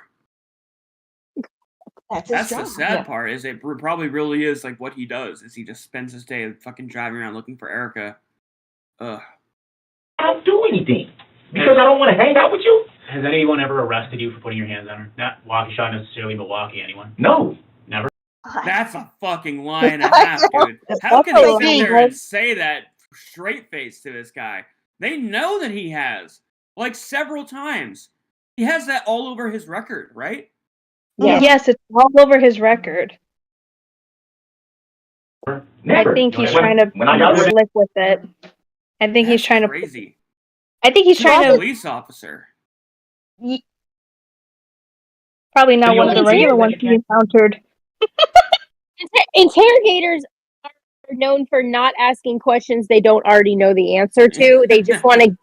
That's the sad part. Is it probably really is like what he does? Is he just spends his day fucking driving around looking for Erica? Ugh. I don't do anything because I don't want to hang out with you. Has anyone ever arrested you for putting your hands on her? Not Waukesha necessarily, but Milwaukee. Anyone? No. Never. That's a fucking lie and a half, dude. How can they sit there and say that straight face to this guy? They know that he has, like, several times. He has that all over his record, right? Yes, it's all over his record. Never. I think he's trying to be slick with it. I think he's trying to. Crazy. I think he's trying to. Police officer. Probably not one of the regular ones he encountered. Interrogators are known for not asking questions they don't already know the answer to. They just want to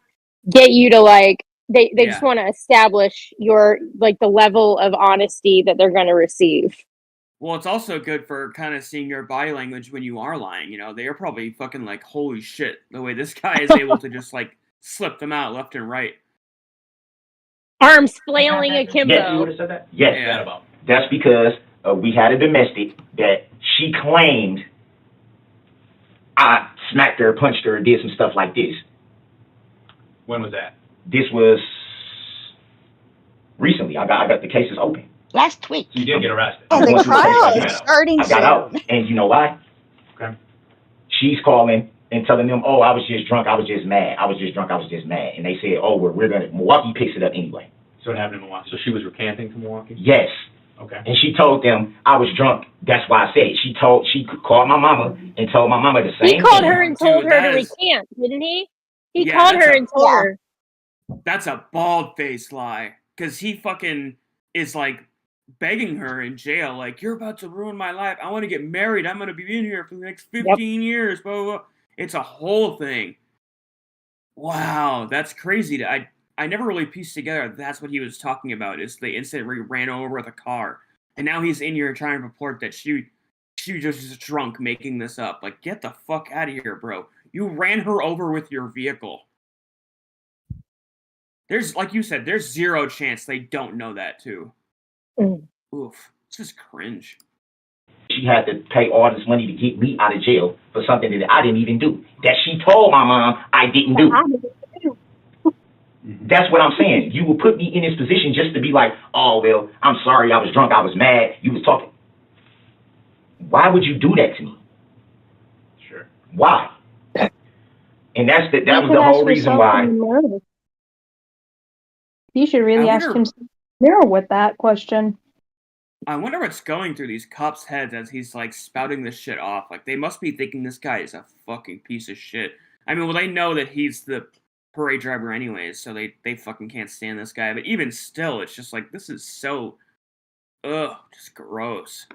get you to like. They just want to establish your like the level of honesty that they're going to receive. Well, it's also good for kind of seeing your body language when you are lying. You know, they are probably fucking like, holy shit, the way this guy is able to just like slip them out left and right. Arms flailing akimbo. Yes, you would have said that? Yes. Yeah. That's because we had a domestic that she claimed smacked her, punched her, did some stuff like this. When was that? This was recently. I got the cases open. Last week. You did get arrested. And the Once we trial came is out, starting I got out. soon. And you know why? Okay. She's calling and telling them, oh, I was just drunk, I was just mad. I was just drunk, I was just mad. And they said, oh, we're gonna, Milwaukee picks it up anyway. So it happened in Milwaukee. So she was recanting to Milwaukee? Yes. Okay. And she told them I was drunk. That's why I said it. She called my mama and told my mama the same He called thing. her and told Dude, her that to is- recant, didn't he? He Yeah, called that's her a- and told her. That's a bald-faced lie. Because he fucking is, like, begging her in jail, like, you're about to ruin my life. I want to get married. I'm going to be in here for the next 15 years. Blah, blah, blah. It's a whole thing. Wow, that's crazy. I never really pieced together that's what he was talking about, is the incident where he ran over with a car. And now he's in here trying to report that she just is drunk making this up. Like, get the fuck out of here, bro. You ran her over with your vehicle. There's, like you said, there's zero chance they don't know that, too. Oof. This is cringe. She had to pay all this money to get me out of jail for something that I didn't even do. That she told my mom I didn't do. That's what I'm saying. You would put me in this position just to be like, oh, well, I'm sorry, I was drunk, I was mad, you was talking. Why would you do that to me? Sure. Why? And that was the whole reason why. You should really I ask wonder- him to mirror with that question. I wonder what's going through these cops' heads as he's, like, spouting this shit off. Like, they must be thinking this guy is a fucking piece of shit. I mean, well, they know that he's the parade driver anyways, so they fucking can't stand this guy. But even still, it's just like, this is so, just gross.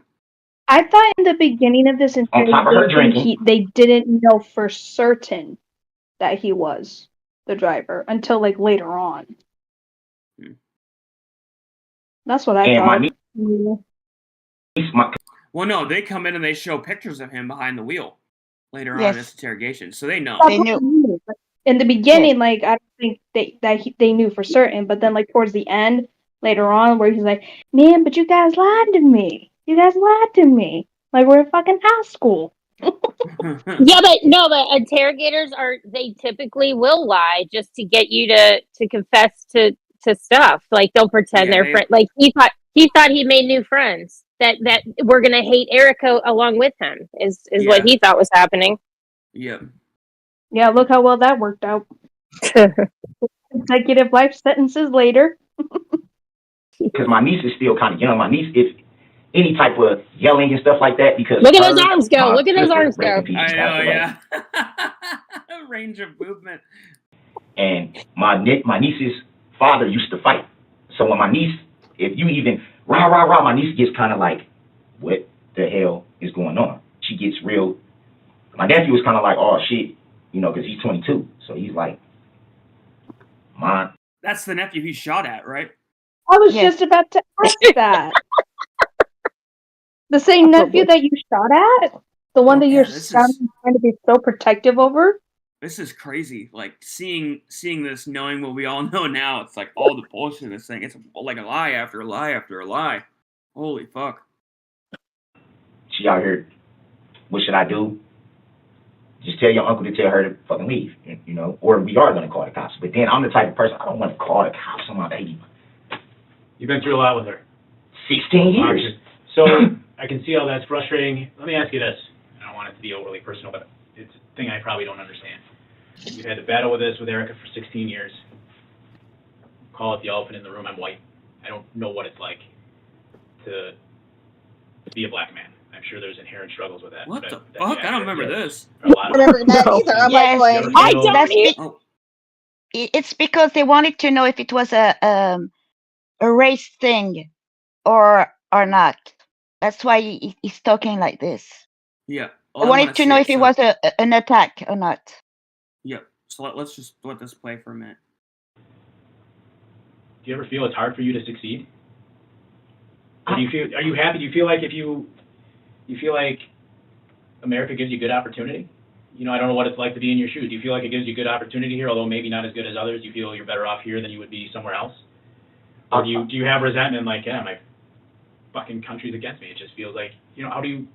I thought in the beginning of this On top of her drinking. they didn't know for certain that he was the driver until like later on. That's what I And thought. Well, no, they come in and they show pictures of him behind the wheel later on in Yes. this interrogation, so they know. They knew. In the beginning, like I don't think they knew for certain, but then like towards the end, later on, where he's like, "Man, but you guys lied to me. You guys lied to me. Like we're in fucking high school." Yeah, but no, but interrogators they typically will lie just to get you to confess to stuff. Like they'll pretend Yeah, they're friends. Like he thought he made new friends that were gonna hate Erica along with him is what he thought was happening. Yep. Yeah, look how well that worked out. Consecutive life sentences later. Because my niece is still kind of young. My niece, if any type of yelling and stuff like that, because Look at those arms go. Look at those arms go. I know, yeah. Range of movement. And my niece's father used to fight. So when my niece, if you even rah, my niece gets kind of like, what the hell is going on? She gets real. My nephew was kind of like, oh shit, because he's 22. So he's like, That's the nephew he shot at, right? I was just about to ask that. The same nephew that you shot at? The one that you're trying to be so protective over? This is crazy. Like, seeing this, knowing what we all know now, it's like all the bullshit in this thing. It's like a lie after a lie after a lie. Holy fuck. She out here, what should I do? Just tell your uncle to tell her to fucking leave, or we are going to call the cops. But then I'm the type of person, I don't want to call the cops on my baby. You've been through a lot with her. 16 years. So I can see how that's frustrating. Let me ask you this. I don't want it to be overly personal, but it's a thing I probably don't understand. You had to battle with this with Erica for 16 years. Call it the elephant in the room. I'm white. I don't know what it's like to be a black man. I'm sure there's inherent struggles with that. What the fuck? I don't remember this. I don't remember that either. I'm like going, I don't. It's because they wanted to know if it was a race thing or not. That's why he's talking like this. Yeah. I wanted to know if it was an attack or not. Yep. So let's just let this play for a minute. Do you ever feel it's hard for you to succeed? Or do you feel? Are you happy? Do you feel like you feel like America gives you good opportunity? I don't know what it's like to be in your shoes. Do you feel like it gives you good opportunity here, although maybe not as good as others? Do you feel you're better off here than you would be somewhere else? Or do you have resentment like, yeah, my fucking country's against me? It just feels like, how do you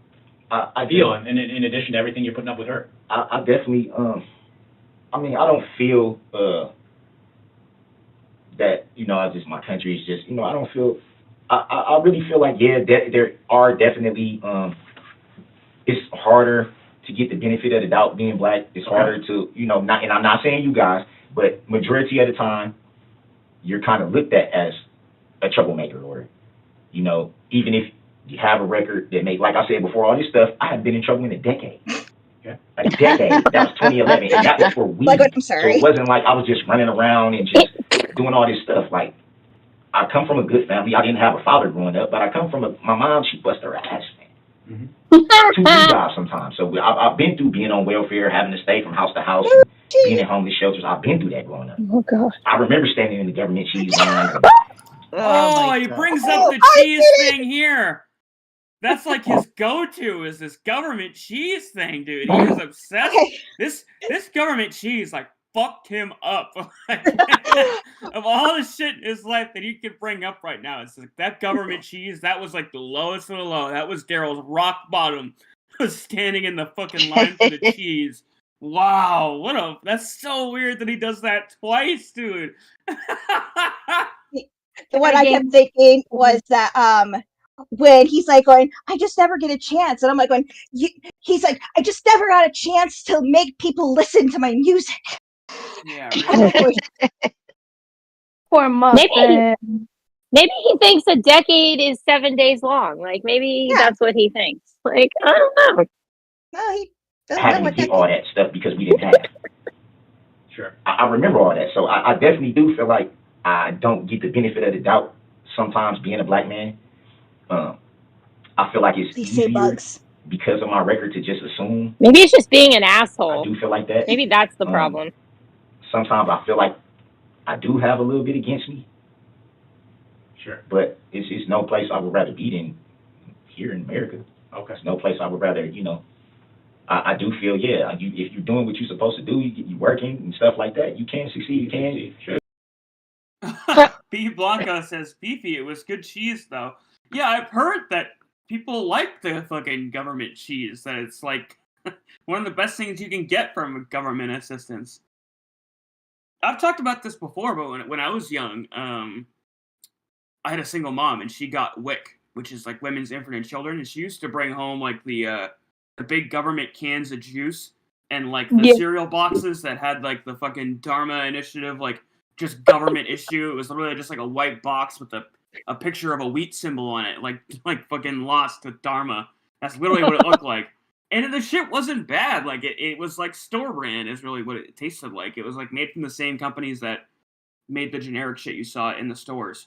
I feel, and in addition to everything you're putting up with her. I definitely, I mean, I don't feel that, you know, I just, my country is just, you know, I don't feel, I really feel like, yeah, there are definitely, it's harder to get the benefit of the doubt being black. It's harder to, you know, not, and I'm not saying you guys, but majority of the time, you're kind of looked at as a troublemaker, or, you know, even if you have a record that like I said before all this stuff, I have been in trouble in a decade. A decade. That was 2011, and that was for weed. Like, I'm sorry. So it wasn't like I was just running around and just doing all this stuff. Like, I come from a good family. I didn't have a father growing up, but I come from my mom, she busted her ass, man. 2 jobs sometimes. So I've been through being on welfare, having to stay from house to house, being in homeless shelters. I've been through that growing up. Oh, God. I remember standing in the government cheese lines. Oh, he brings up the cheese thing here. That's like his go-to is this government cheese thing, dude. He was obsessed. This government cheese like fucked him up. Of all the shit in his life that he could bring up right now, it's like that government cheese. That was like the lowest of the low. That was Darrel's rock bottom. Was standing in the fucking line for the cheese. Wow, that's so weird that he does that twice, dude. What I kept thinking was that when he's like going, I just never get a chance, and I'm like going, he's like, I just never got a chance to make people listen to my music. Yeah. Poor Muffin. Maybe he thinks a decade is 7 days long. Like maybe that's what he thinks. Like I don't know. No, he doesn't Having to get all that stuff because we didn't have it. Sure. I remember all that, so I definitely do feel like I don't get the benefit of the doubt sometimes being a black man. I feel like it's easier because of my record to just assume. Maybe it's just being an asshole. I do feel like that. Maybe that's the problem. Sometimes I feel like I do have a little bit against me. Sure. But it's no place I would rather be than here in America. Okay. It's no place I would rather, you know. I do feel, yeah, if you're doing what you're supposed to do, you're working and stuff like that, you can succeed. You can. Sure. B. Blanca says, beefy, it was good cheese, though. Yeah, I've heard that people like the fucking government cheese, that it's like one of the best things you can get from government assistance. I've talked about this before, but when I was young, I had a single mom, and she got WIC, which is like Women's Infant and Children, and she used to bring home like the big government cans of juice and like the cereal boxes that had like the fucking Dharma Initiative, like just government issue. It was literally just like a white box with a picture of a wheat symbol on it, like fucking Lost with Dharma. That's literally what it looked like. And the shit wasn't bad. Like it was like store brand is really what it tasted like. It was like made from the same companies that made the generic shit you saw in the stores.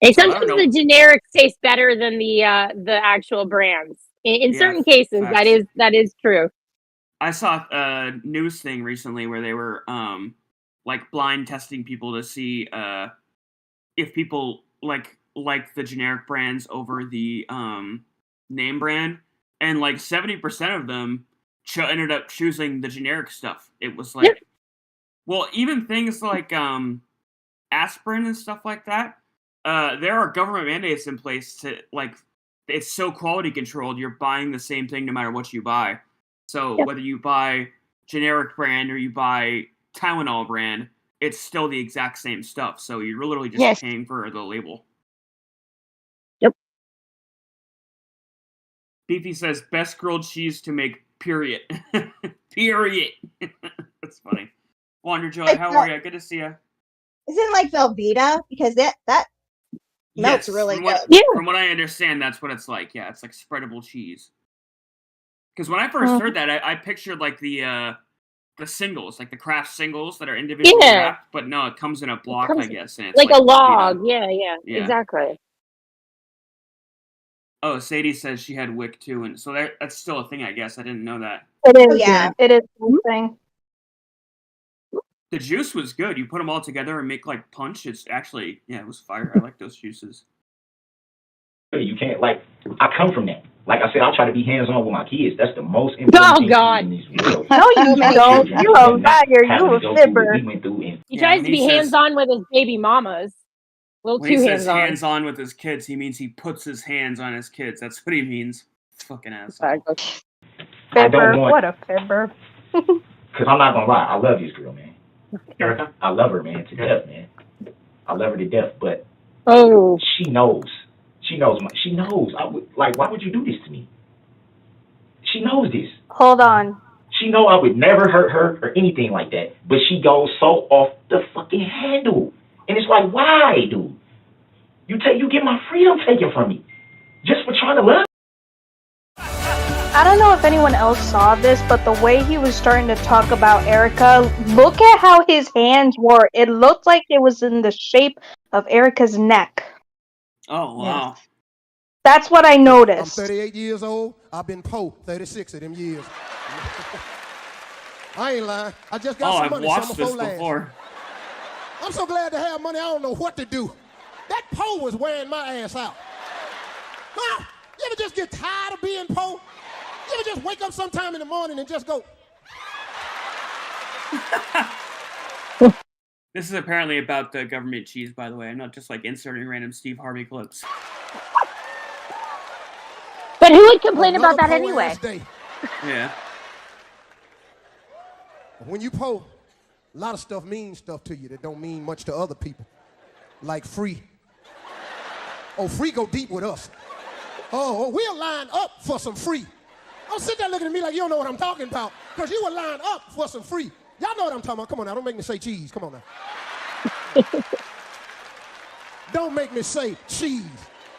Hey, sometimes the generics taste better than the actual brands. In certain cases, facts. that is true. I saw a news thing recently where they were like blind testing people to see if people like the generic brands over the name brand, and like 70% of them ended up choosing the generic stuff. It was like, well, even things like aspirin and stuff like that. There are government mandates in place to like, it's so quality controlled. You're buying the same thing no matter what you buy. So whether you buy generic brand or you buy Tylenol brand, it's still the exact same stuff. So you're literally just paying for the label. Yep. Beefy says, best grilled cheese to make, period. Period. That's funny. Wander Joy, how are you? Good to see you. Isn't like Velveeta? Because that melts really good. From what I understand, that's what it's like. Yeah, it's like spreadable cheese. Because when I first heard that, I pictured like the singles, like the Kraft singles that are individually wrapped, but no, it comes in a block, I guess. And it's like a log. Yeah, exactly. Oh, Sadie says she had WIC too, and so that's still a thing, I guess. I didn't know that. It is. It is something. The juice was good. You put them all together and make like punch. It's actually, it was fire. I like those juices. You can't, like, I come from that. Like I said, I try to be hands-on with my kids. That's the most important thing in this world. No, you don't. You a liar. You a fibber. He tries to be hands-on with his baby mamas. little When he too says hands-on. hands-on with his kids, he means he puts his hands on his kids. That's what he means. Fucking asshole. Fibber, don't want- what a fibber. Because I'm not gonna lie, I love this girl, man. Erica, I love her, man, to death, man. I love her to death, but she knows. She knows. She knows. Why would you do this to me? She knows this. Hold on. She know I would never hurt her or anything like that, but she goes so off the fucking handle, and it's like, why, dude? You get my freedom taken from me just for trying to love. I don't know if anyone else saw this, but the way he was starting to talk about Erica, look at how his hands were. It looked like it was in the shape of Erica's neck. Oh, wow. Yes. That's what I noticed. I'm 38 years old. I've been poor 36 of them years. I ain't lying. I just got some I've money. watched this before. I'm so glad to have money. I don't know what to do. That poor was wearing my ass out. Huh? You ever just get tired of being poor? You ever just wake up sometime in the morning and just go? This is apparently about the government cheese, by the way. I'm not just like inserting random Steve Harvey clips. But who would complain about that anyway? Yeah. When you poor, a lot of stuff means stuff to you that don't mean much to other people. Like free. Oh, free go deep with us. Oh, we'll line up for some free. Don't sit there looking at me like you don't know what I'm talking about, because you will line up for some free. Y'all know what I'm talking about. Come on now, don't make me say cheese. Come on now. Don't make me say cheese.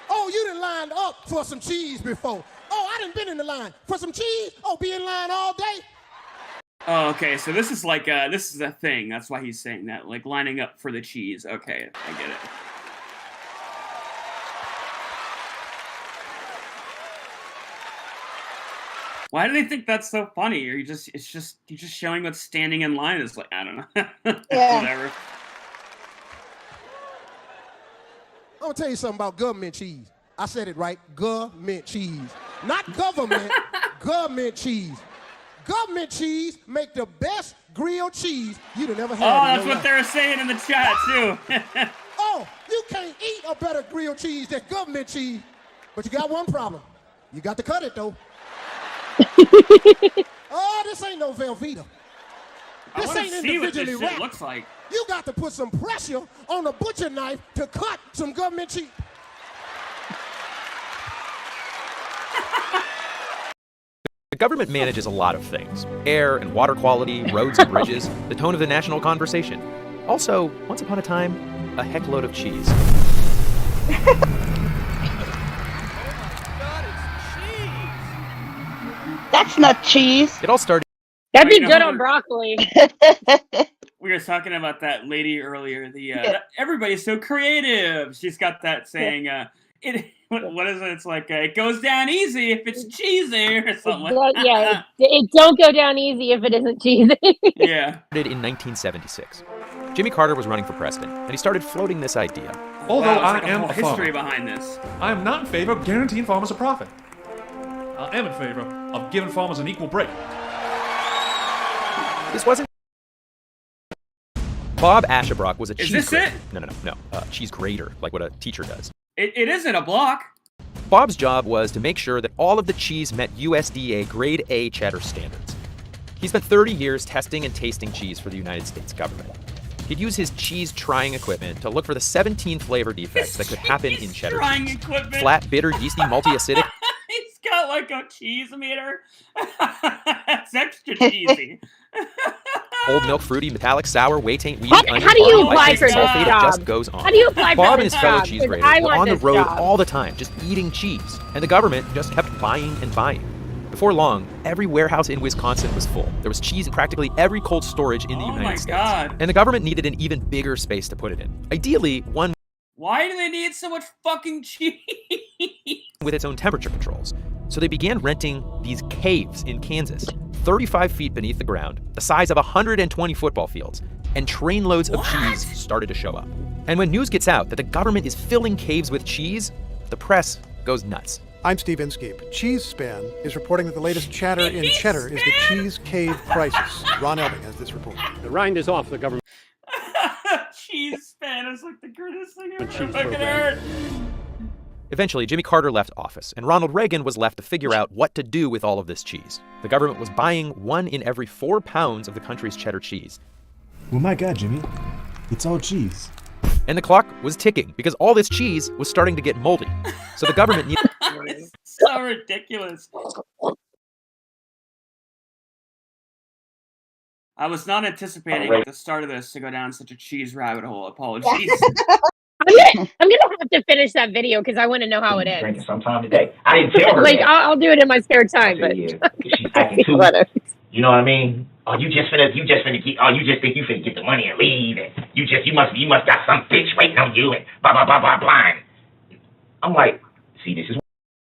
Oh, you done lined up for some cheese before. Oh, I done been in the line for some cheese. Oh, be in line all day. Oh, okay. So this is like this is a thing. That's why he's saying that, like lining up for the cheese. Okay, I get it. Why do they think that's so funny? Or you're just showing what's standing in line. It's like, I don't know. Yeah. Whatever. I'm gonna tell you something about government cheese. I said it right, government cheese. Not government, government cheese. Government cheese make the best grilled cheese you'd have never had. Oh, that's what they're saying in the chat too. Oh, you can't eat a better grilled cheese than government cheese. But you got one problem. You got to cut it though. Oh, this ain't no Velveeta. This ain't individually wrapped. Shit looks like. You got to put some pressure on a butcher knife to cut some government cheese. The government manages a lot of things. Air and water quality, roads and bridges, the tone of the national conversation. Also, once upon a time, a heckload of cheese. That's not cheese. It all started... That'd be good on broccoli. We were talking about that lady earlier. Everybody's so creative. She's got that saying, what is it? It's like, it goes down easy if it's cheesy or something like that. Yeah, it don't go down easy if it isn't cheesy. Yeah. In 1976. Jimmy Carter was running for president, and he started floating this idea. Although Wow, I am a history farmer, behind this. I am not in favor of guaranteeing farmers a profit. I am in favor of giving farmers an equal break. This wasn't... Bob Ashabrock was a cheese this grater. it? No. Cheese grater, like what a teacher does. It isn't a block. Bob's job was to make sure that all of the cheese met USDA Grade A cheddar standards. He spent 30 years testing and tasting cheese for the United States government. He'd use his cheese trying equipment to look for the 17 flavor defects that could happen in cheddar cheese. Equipment. Flat, bitter, yeasty, multi-acidic. He's got like a cheese meter. It's extra cheesy. Old milk, fruity, metallic, sour, whey taint, weedy, onion, how do you barley, apply light, for this sulfate, job? It just goes on. How do you apply for Bob this and his fellow job? cheese 'Cause graters I were want on the this road job. all the time, just eating cheese. And the government just kept buying and buying. Before long, every warehouse in Wisconsin was full. There was cheese in practically every cold storage in the United States. God. And the government needed an even bigger space to put it in. Ideally, one Why do they need so much fucking cheese? with its own temperature controls. So they began renting these caves in Kansas, 35 feet beneath the ground, the size of 120 football fields, and trainloads of cheese started to show up. And when news gets out that the government is filling caves with cheese, the press goes nuts. I'm Steve Inskeep. Cheese Span is reporting that the latest chatter in cheddar is the cheese cave crisis. Ron Elving has this report. The rind is off the government. Cheese Man, it's like the greatest thing The I've cheese ever fucking program. heard. Eventually, Jimmy Carter left office, and Ronald Reagan was left to figure out what to do with all of this cheese. The government was buying 1 in every 4 pounds of the country's cheddar cheese. Well, my God, Jimmy, it's all cheese. And the clock was ticking because all this cheese was starting to get moldy. So the government needed... It's so ridiculous. I was not anticipating at the start of this to go down such a cheese rabbit hole. Apologies. I'm gonna have to finish that video because I want to know how it ends. Drinking sometime today. I didn't tell her. Like that. I'll do it in my spare time, but She's acting too. You know what I mean? Oh, you just finna keep. Oh, you just think you finna get the money and leave, and you must got some bitch waiting on you, and blah blah blah blah blah. I'm like, see, this is.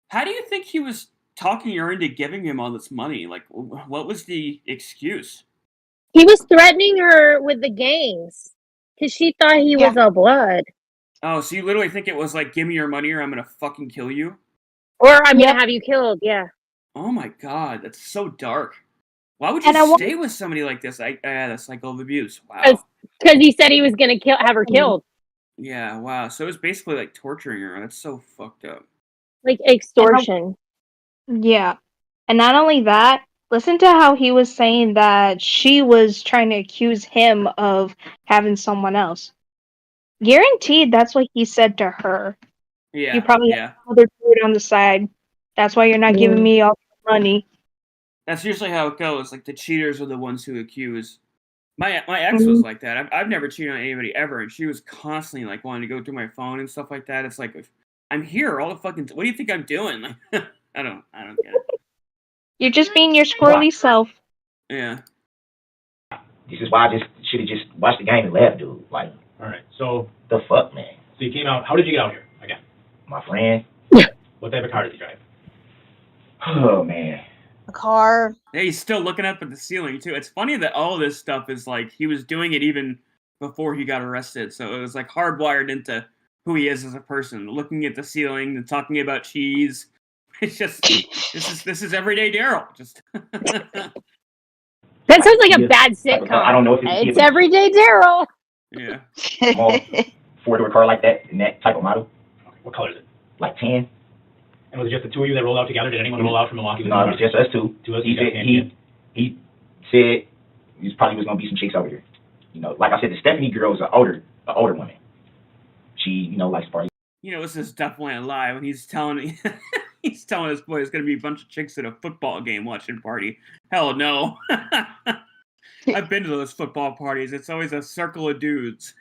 How do you think he was talking her into giving him all this money? Like, what was the excuse? he was threatening her with the gangs because she thought he was a blood. Oh, so you literally think it was like, give me your money or I'm gonna fucking kill you? Or I'm gonna have you killed, yeah. Oh my god, that's so dark. Why would you stay with somebody like this? The cycle of abuse. Wow. Because he said he was gonna have her killed. Yeah, wow. So it was basically like torturing her. That's so fucked up. Like extortion. Yeah. And not only that, listen to how he was saying that she was trying to accuse him of having someone else. Guaranteed that's what he said to her. Yeah. You probably have another dude on the side. That's why you're not giving me all the money. That's usually how it goes. Like the cheaters are the ones who accuse. My ex was like that. I've never cheated on anybody ever, and she was constantly like wanting to go through my phone and stuff like that. It's like, I'm here all the fucking. What do you think I'm doing? Like, I don't get it. You're just being your squirrely self. Yeah. This is why I just should have just watched the game and left, dude. Like, all right. So the fuck, man. So you came out. How did you get out here again? My friend. What type of car did you drive? Oh man. A car. Yeah, he's still looking up at the ceiling too. It's funny that all this stuff is like he was doing it even before he got arrested. So it was like hardwired into who he is as a person, looking at the ceiling and talking about cheese. It's just this is everyday Darrel. Just that sounds like a bad sitcom. I don't know if it's everyday Darrel. Yeah. Small 4-door car like that in that type of model. Okay. What color is it? Like 10. And was it just the two of you that rolled out together? Did anyone roll out from Milwaukee? No, it was just us two. He said he probably was gonna be some chicks over here. You know, like I said, the Stephanie girl is an older woman. She, likes party. This is definitely a lie when he's telling he's telling his boy there's gonna be a bunch of chicks at a football game watching party. Hell no. I've been to those football parties. It's always a circle of dudes.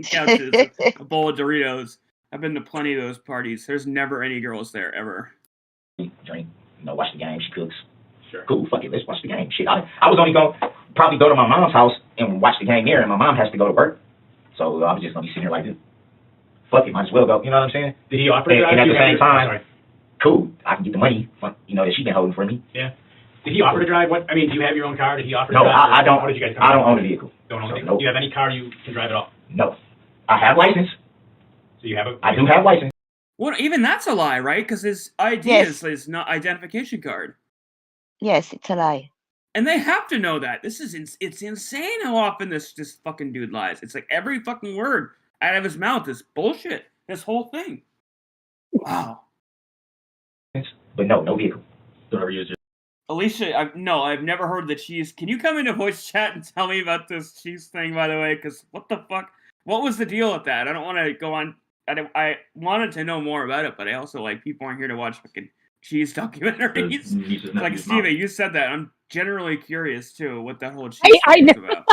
Couches, a bowl of Doritos. I've been to plenty of those parties. There's never any girls there, ever. Drink, watch the game. She cooks. Sure. Cool, fuck it, let's watch the game. Shit, I was only going to probably go to my mom's house and watch the game there, and my mom has to go to work. So I was just going to be sitting here like this. Fuck it, might as well go. You know what I'm saying? Did he offer to drive? And at the same time, cool, I can get the money, that she's been holding for me. Yeah. Did he offer to drive? Do you have your own car? Did he offer to no, drive? I don't. How did you guys I don't own a vehicle. Don't own a vehicle? Nope. Do you have any car you can drive at all? No. I have license. So you have a... I do have license. Well, even that's a lie, right? Because his ID is not identification card. Yes, it's a lie. And they have to know that. It's insane how often this fucking dude lies. It's like every fucking word out of his mouth is bullshit. This whole thing. Wow. But no vehicle. Don't ever use it. Alicia, I've never heard the cheese. Can you come into voice chat and tell me about this cheese thing, by the way? Because what the fuck? What was the deal with that? I don't want to go on. I wanted to know more about it, but I also people aren't here to watch fucking cheese documentaries. Like Steve, you said that. I'm generally curious too what that whole cheese thing is about.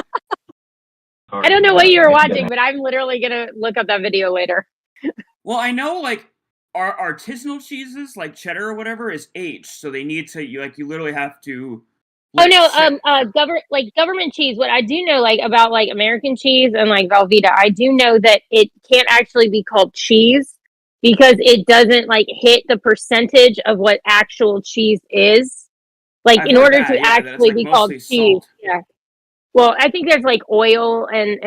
I don't know what you were watching, but I'm literally gonna look up that video later. Well, I know our artisanal cheeses, like cheddar or whatever, is aged, so they need to you literally have to. Government cheese. What I do know, about American cheese and Velveeta, I do know that it can't actually be called cheese because it doesn't hit the percentage of what actual cheese is. In order to actually be called cheese, yeah. Well, I think there's oil and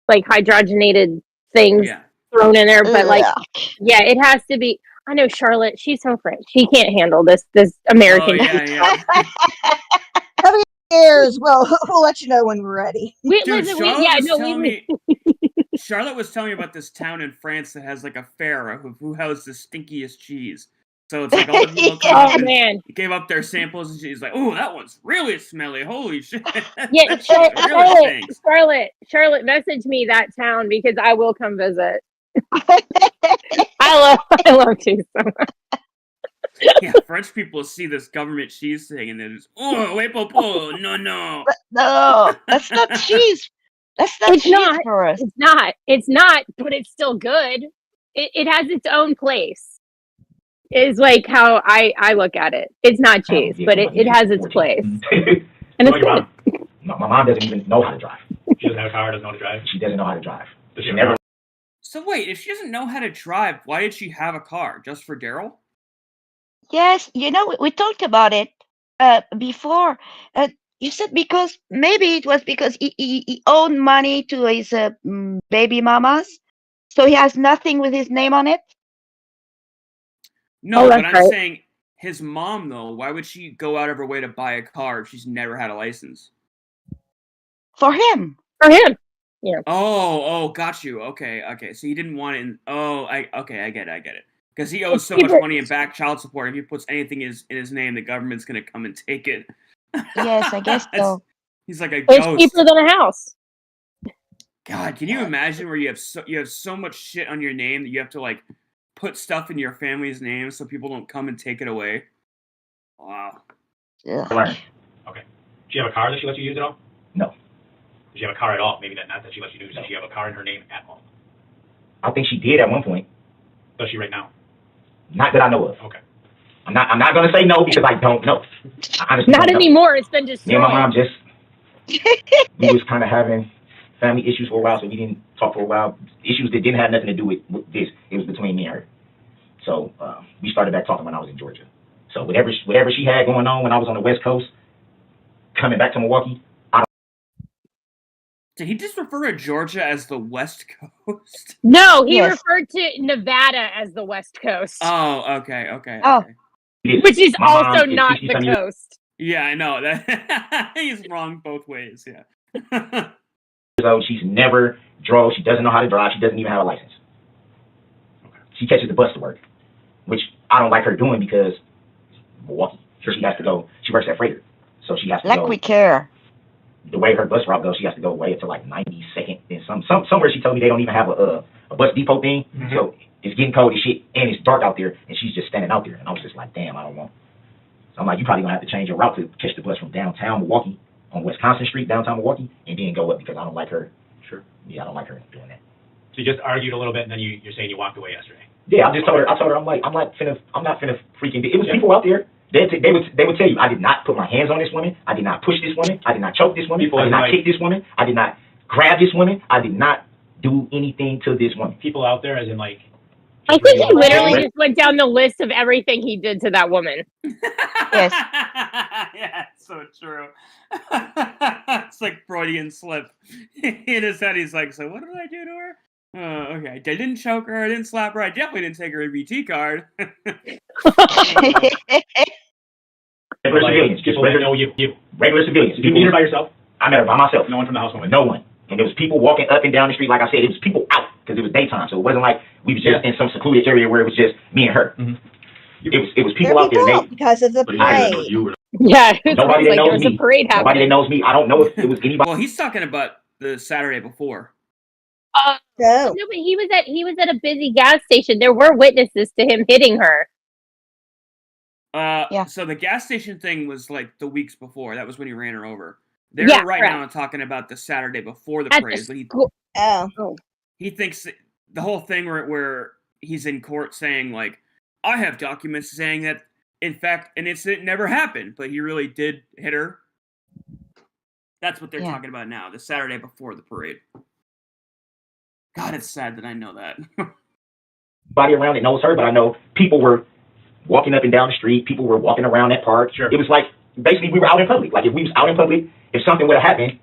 hydrogenated things thrown in there, but it has to be. I know Charlotte, she's so French. She can't handle this American cheese. WA upstairs. We'll let you know when we're ready. Charlotte was telling me about this town in France that has like a fair who has the stinkiest cheese. So it's like all the people come up and gave up their samples, and she's like, "Oh, that one's really smelly. Holy shit!" Yeah, really Charlotte, message me that town because I will come visit. I love cheese so much. Yeah, French people see this government cheese thing and they're just, oh, wait, no. No, that's not cheese. That's not cheese for us. It's not, but it's still good. It has its own place. Is like how I look at it. It's not cheese, but it has its place. And it's good. No, my mom doesn't even know how to drive. She doesn't have a car, doesn't know how to drive. She doesn't know how to drive. She never. So wait, if she doesn't know how to drive, why did she have a car? Just for Darrel? Yes, we talked about it before. You said maybe it was because he owed money to his baby mamas, so he has nothing with his name on it. No, but I'm saying his mom, though, why would she go out of her way to buy a car if she's never had a license? For him. Yeah. Oh, got you. Okay. So he didn't want it. I get it. Because he owes so much money in back child support. If he puts anything in his name, the government's gonna come and take it. Yes, I guess so. He's like a ghost. It's cheaper than a house. God, can you imagine where you have so much shit on your name that you have to like put stuff in your family's name so people don't come and take it away? Wow. Yeah. Okay. Do you have a car that she lets you use at all? No. Does she have a car at all? Maybe not that she lets you use. Does she have a car in her name at all? I think she did at one point. Does she right now? Not that I know of. Okay. I'm not gonna say no because I don't know. I honestly Not don't know. anymore. It's been destroyed. Me and my mom we was kind of having family issues for a while, so we didn't talk for a while. Issues that didn't have nothing to do with this. It was between me and her. So we started back talking when I was in Georgia. So whatever she had going on when I was on the West Coast, coming back to Milwaukee, Did he just refer to Georgia as the West Coast? No, he referred to Nevada as the West Coast. Oh, okay. Oh. Which is also not the coast. Yeah, I know. That he's wrong both ways, yeah. So she's never drove. She doesn't know how to drive. She doesn't even have a license. She catches the bus to work, which I don't like her doing because Milwaukee. Sure, she has to go. She works at Freighter, so she has to go. Like we care. The way her bus route goes, she has to go way up to like 92nd and somewhere. She told me they don't even have a bus depot thing. Mm-hmm. So it's getting cold as shit and it's dark out there, and she's just standing out there. And I was just like, damn, I don't want. So I'm like, you probably gonna have to change your route to catch the bus from downtown Milwaukee on Wisconsin Street, downtown Milwaukee, and then go up because I don't like her. Sure. Yeah, I don't like her doing that. So you just argued a little bit, and then you're saying you walked away yesterday. Yeah, I told her I'm not finna freaking. It was people out there. They would tell you, I did not put my hands on this woman. I did not push this woman. I did not choke this woman. I did not kick this woman. I did not grab this woman. I did not do anything to this woman. People out there, as in like. I think he literally just went down the list of everything he did to that woman. Yes. Yeah, it's so true. It's like Freudian slip. In his head, he's like, so what did I do to her? Okay, I didn't choke her, I didn't slap her, I definitely didn't take her ABT card. Regular civilians. Just regular civilians. Did you meet her by yourself? I met her by myself. No one from the house went with No one. And there was people walking up and down the street. Like I said, it was people out because it was daytime. So it wasn't like we was just in some secluded area where it was just me and her. Mm-hmm. It was people out there. Because of the parade. Yeah, nobody that knows me. Nobody that knows me. I don't know if it was anybody. Well, he's talking about the Saturday before. No, but he was at a busy gas station. There were witnesses to him hitting her. Yeah. So the gas station thing was like the weeks before. That was when he ran her over. They're right now talking about the Saturday before the parade. He thinks the whole thing where he's in court saying like, I have documents saying that in fact an incident never happened, but he really did hit her. That's what they're talking about now. The Saturday before the parade. God, it's sad that I know that. Body around that knows her, but I know people were walking up and down the street. People were walking around that park. Sure. It was like, basically, we were out in public. Like, if we was out in public, if something would have happened,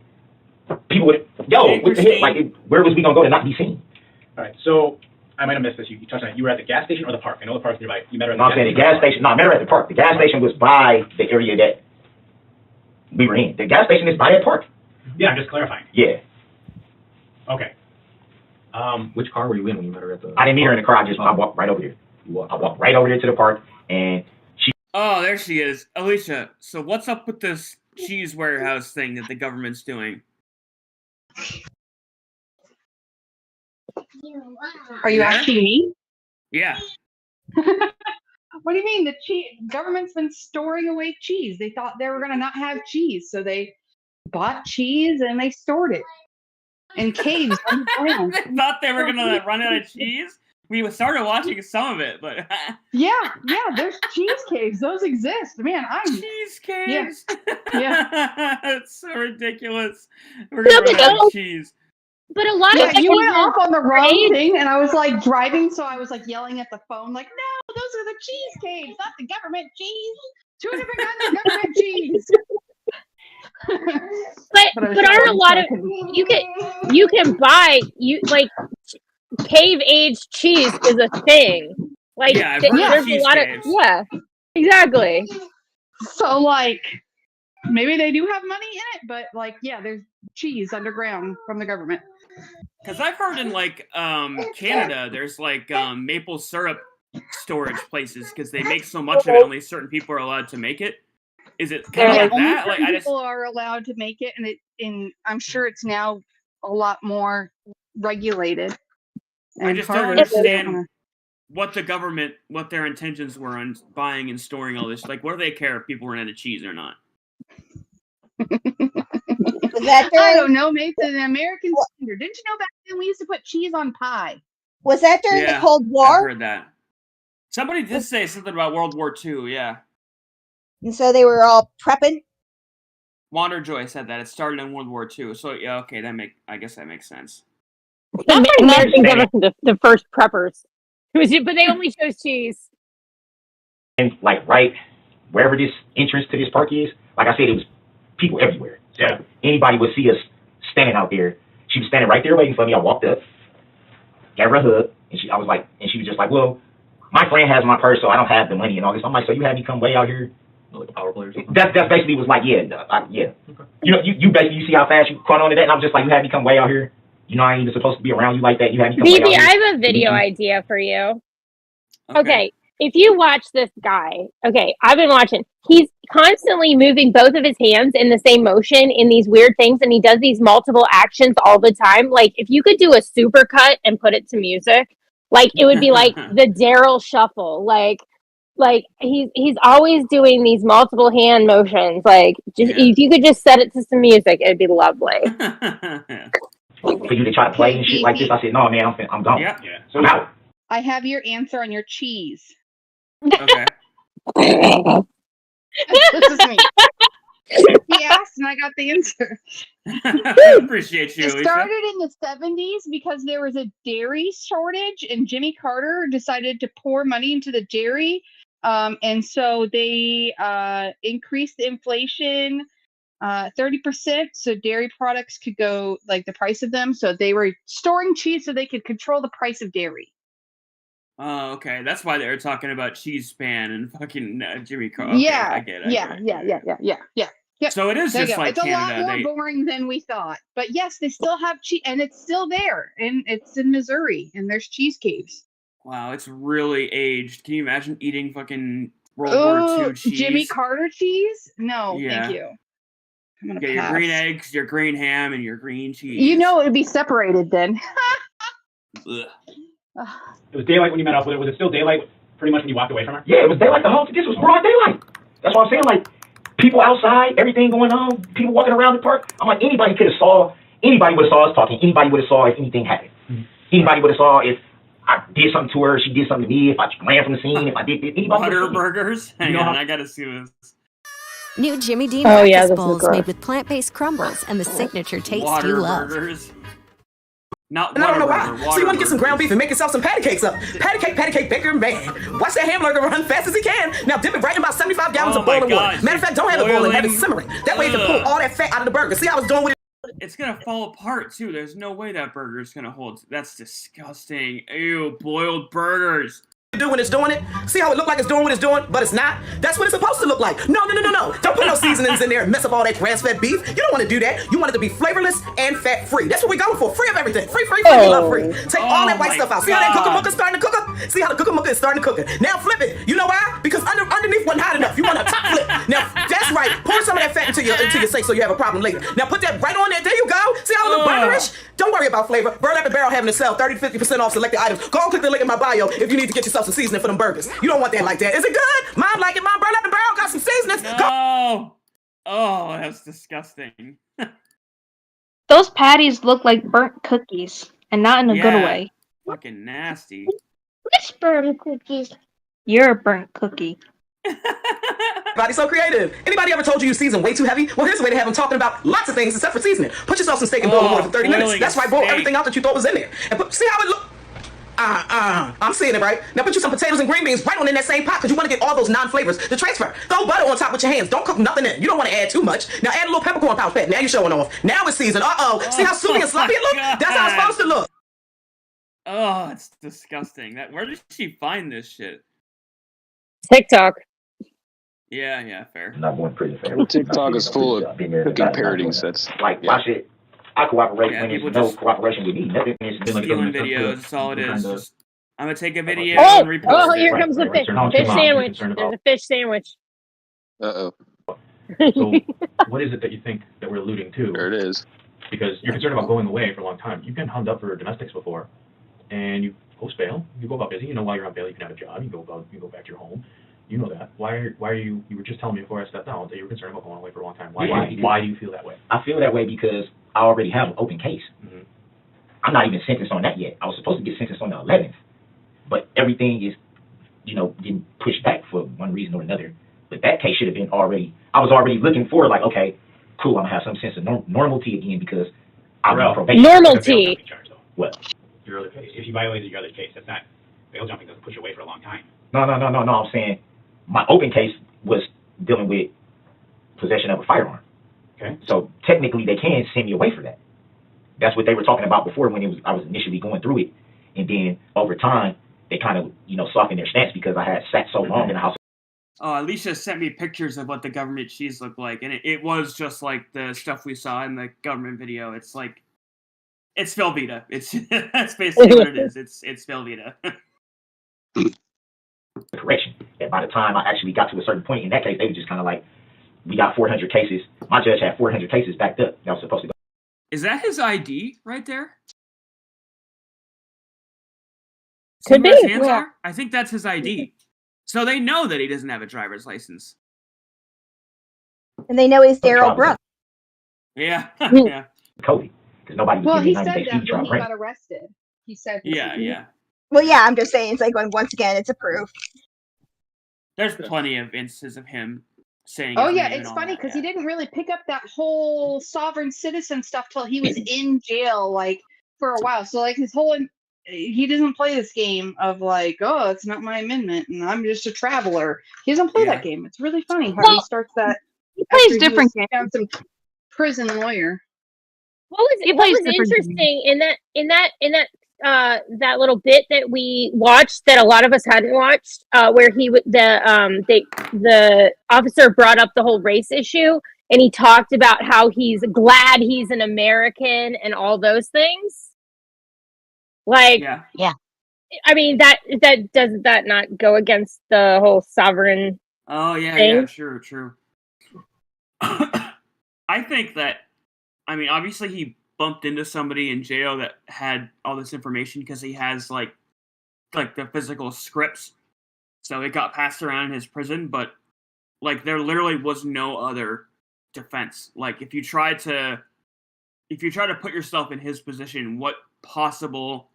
people would, what the heck? Like, where was we going to go to not be seen? All right, so I might have missed this. You touched on it. You were at the gas station or the park? I know the park's nearby. You met her at the gas station. No, I met her at the park. The gas station was by the area that we were in. The gas station is by that park. Yeah, I'm just clarifying. Yeah. Okay. Which car were you in when you met her at the? I didn't meet her in the car. I walked right over there. I walked right over there to the park, and she. Oh, there she is, Alicia. So what's up with this cheese warehouse thing that the government's doing? Are you asking me? Yeah. What do you mean? The government's been storing away cheese. They thought they were going to not have cheese, so they bought cheese and they stored it in caves. They thought they were going to run out of cheese? We started watching some of it, but... yeah, there's cheese caves. Those exist. Man, cheese caves? Yeah. It's so ridiculous. We're going to run out of cheese. But a lot of you went off on the wrong right? thing, and I was like driving, so I was like yelling at the phone, like, "No, those are the cheese caves, not the government cheese. 2 different kinds of government cheese." but aren't a lot of you can buy cave aged cheese is a thing. Like yeah, there's a lot caves. of exactly. So like maybe they do have money in it, but like there's cheese underground from the government. Because I've heard in like Canada, there's like maple syrup storage places because they make so much of it, only certain people are allowed to make it. Is it kind of like that? Like people are allowed to make it, and I'm sure it's now a lot more regulated. I just don't understand what the government, what their intentions were on buying and storing all this. Like, what do they care if people run out of cheese or not? I don't know, mate. It's an American standard. Didn't you know back then we used to put cheese on pie? Was that during the Cold War? I've heard that. Somebody did say something about World War II, yeah. And so they were all prepping? Wander Joy said that. It started in World War II. So, yeah, okay, I guess that makes sense. The American government, the first preppers. But they only chose cheese. And like right wherever this entrance to this park is, like I said, it was people everywhere. So anybody would see us standing out there. She was standing right there waiting for me. I walked up, gave her a hug, and she was just like, "Well, my friend has my purse, so I don't have the money and all this." I'm like, "So you had me come way out here?" Like the power players. That's basically was like, yeah. Okay. You know, you basically you see how fast you caught on to that, and I'm just like, you had me come way out here. You know, I ain't even supposed to be around you like that. You had me come way out here. I have a video idea for you. Okay. If you watch this guy, I've been watching. He's constantly moving both of his hands in the same motion in these weird things, and he does these multiple actions all the time. Like, if you could do a supercut and put it to music, like, it would be like the Darrel shuffle. Like he's always doing these multiple hand motions. Like, if you could just set it to some music, it'd be lovely. For you to try to play and shit like this, I said, "No, man, I'm gone. Yeah. So I'm out." I have your answer on your cheese. Okay. This is me. He asked and I got the answer. I appreciate you, It Alicia. started in the 70s because there was a dairy shortage and Jimmy Carter decided to pour money into the dairy. And so they increased the inflation 30%, so dairy products could go, like, the price of them. So they were storing cheese so they could control the price of dairy. Oh, okay. That's why they were talking about cheese span and fucking Jimmy Carter. Okay, Yeah, I get it. yeah. So it is There you just go. like it's Canada. a lot more boring than we thought. But yes, they still have cheese, and it's still there, and it's in Missouri, and there's cheese caves. Wow, it's really aged. Can you imagine eating fucking World War II cheese? Jimmy Carter cheese? No, Yeah. thank you. I'm gonna You get your pass. green eggs, your green ham, and your green cheese. You know it would be separated then. Ugh. It was daylight when you met up with her. Was it still daylight pretty much when you walked away from her? Yeah, it was daylight the whole. This was broad daylight. That's what I'm saying. Like, people outside, everything going on, people walking around the park. I'm like, anybody would have saw us talking. Anybody would have saw if anything happened. Anybody would have saw if I did something to her, she did something to me, if I ran from the scene, if I did anybody. Butterburgers? Hang on, I gotta see this. New Jimmy Dean Oh, yeah, breakfast this is bowls gross. made with plant-based crumbles and the signature taste you love. Waterburgers. Not And I don't know why. Whataburger, So you want to get some Waterburgers. ground beef and make yourself some patty cakes up. Patty cake, baker, man. Watch that hamburger run fast as he can. Now dip it right in about 75 gallons Oh of boiling my water. God, Matter of fact, don't have it boiling, have it boiling. simmering. That way you can pull Ugh. all that fat out of the burger. See how I was doing with it? It's gonna fall apart too. There's no way that burger's gonna hold. That's disgusting. Ew, boiled burgers. do when it's doing it? See how it look like it's doing what it's doing, but it's not? That's what it's supposed to look like. No. Don't put no seasonings in there and mess up all that grass-fed beef. You don't want to do that. You want it to be flavorless and fat-free. That's what we're going for. Free of everything. Free. We love free. Take all that white stuff out. See how that cooker is starting to cook up? See how the cooker is starting to cook it. Now flip it. You know why? Because underneath wasn't hot enough. You want a top flip. Now, that's right. Pour some of that fat into your steak so you have a problem later. Now put that right on there. There you go. See how it look burnerish? Don't worry about flavor. Burlap and Barrel having to sell 30 to 50% off selected items. Go and click the link in my bio if you need to get yourself some seasoning for them burgers. You don't want that like that. Is it good? Mom like it. Mom, Burlap and Barrel got some seasonings. No. Oh, that's disgusting. Those patties look like burnt cookies, and not in a good way. Fucking nasty. Which burnt cookies? You're a burnt cookie. Everybody's so creative. Anybody ever told you season way too heavy? Well, here's a way to have them talking about lots of things except for seasoning. Put yourself some steak and boil it water for 30 minutes. That's right, boil everything out that you thought was in there. And see how it look. I'm seeing it right. Now put you some potatoes and green beans right on in that same pot because you want to get all those non-flavors to transfer. Throw butter on top with your hands. Don't cook nothing in. You don't want to add too much. Now add a little peppercorn powder fat. Now you're showing off. Now it's seasoned. See how soupy and sloppy it look? That's how it's supposed to look. Oh, it's disgusting. Where did she find this shit? TikTok. Yeah, fair. I'm not going to prison for Well, TikTok is full of cooking parodies. That's watch it. I cooperate when people there's no just cooperation with me. Nothing is stealing videos. That's all it is. Just, I'm gonna take a video Oh, and repost it. here comes the fish. Fish sandwich. There's a fish sandwich. Uh-oh. So what is it that you think that we're alluding to? There it is. Because you're concerned about going away for a long time. You've been hummed up for domestics before, and you post bail. You go about busy. You know, while you're on bail, you can have a job. You go back to your home. You know that. Why are you? You were just telling me before I stepped out that you were concerned about going away for a long time. Why do you feel that way? I feel that way because I already have an open case. Mm-hmm. I'm not even sentenced on that yet. I was supposed to get sentenced on the 11th, but everything is, getting pushed back for one reason or another. But that case should have been already. I was already looking for okay, cool. I'm gonna have some sense of normality again because I'm on probation. Normalty. What? Your other case. If you violated your other case, that's not bail jumping. Doesn't push you away for a long time. No. I'm saying my open case was dealing with possession of a firearm. Okay. So technically, they can send me away for that. That's what they were talking about before when I was initially going through it, and then over time they kind of softened their stance because I had sat so long in the house. Alicia sent me pictures of what the government cheese looked like, and it was just like the stuff we saw in the government video. It's like, it's Velveeta. That's basically what it is. It's Velveeta. Correction. And by the time I actually got to a certain point in that case, they were just kind of like, we got 400 cases. My judge had 400 cases backed up that was supposed to go. Is that his ID right there? Could be. His hands are? I think that's his ID. So they know that he doesn't have a driver's license. And they know he's Darrel Brooks. Yeah. Yeah. Cody. Because nobody was He giving said me that 90 days when free he trial. got arrested. He said. Yeah. Well, yeah, I'm just saying, it's like, once again, it's a proof. There's plenty of instances of him saying. Oh his yeah, name and it's all funny that, because he didn't really pick up that whole sovereign citizen stuff till he was in jail, for a while. So his whole, he doesn't play this game of oh, it's not my amendment and I'm just a traveler. He doesn't play that game. It's really funny how he starts that. He plays different games. Some prison lawyer. What was interesting in that little bit that we watched that a lot of us hadn't watched, where the officer brought up the whole race issue and he talked about how he's glad he's an American and all those things. Yeah. I mean that doesn't that not go against the whole sovereign? Oh yeah, thing? yeah, true. I think that, obviously he bumped into somebody in jail that had all this information because he has like the physical scripts, so it got passed around in his prison. But there literally was no other defense. If you try to put yourself in his position, what possible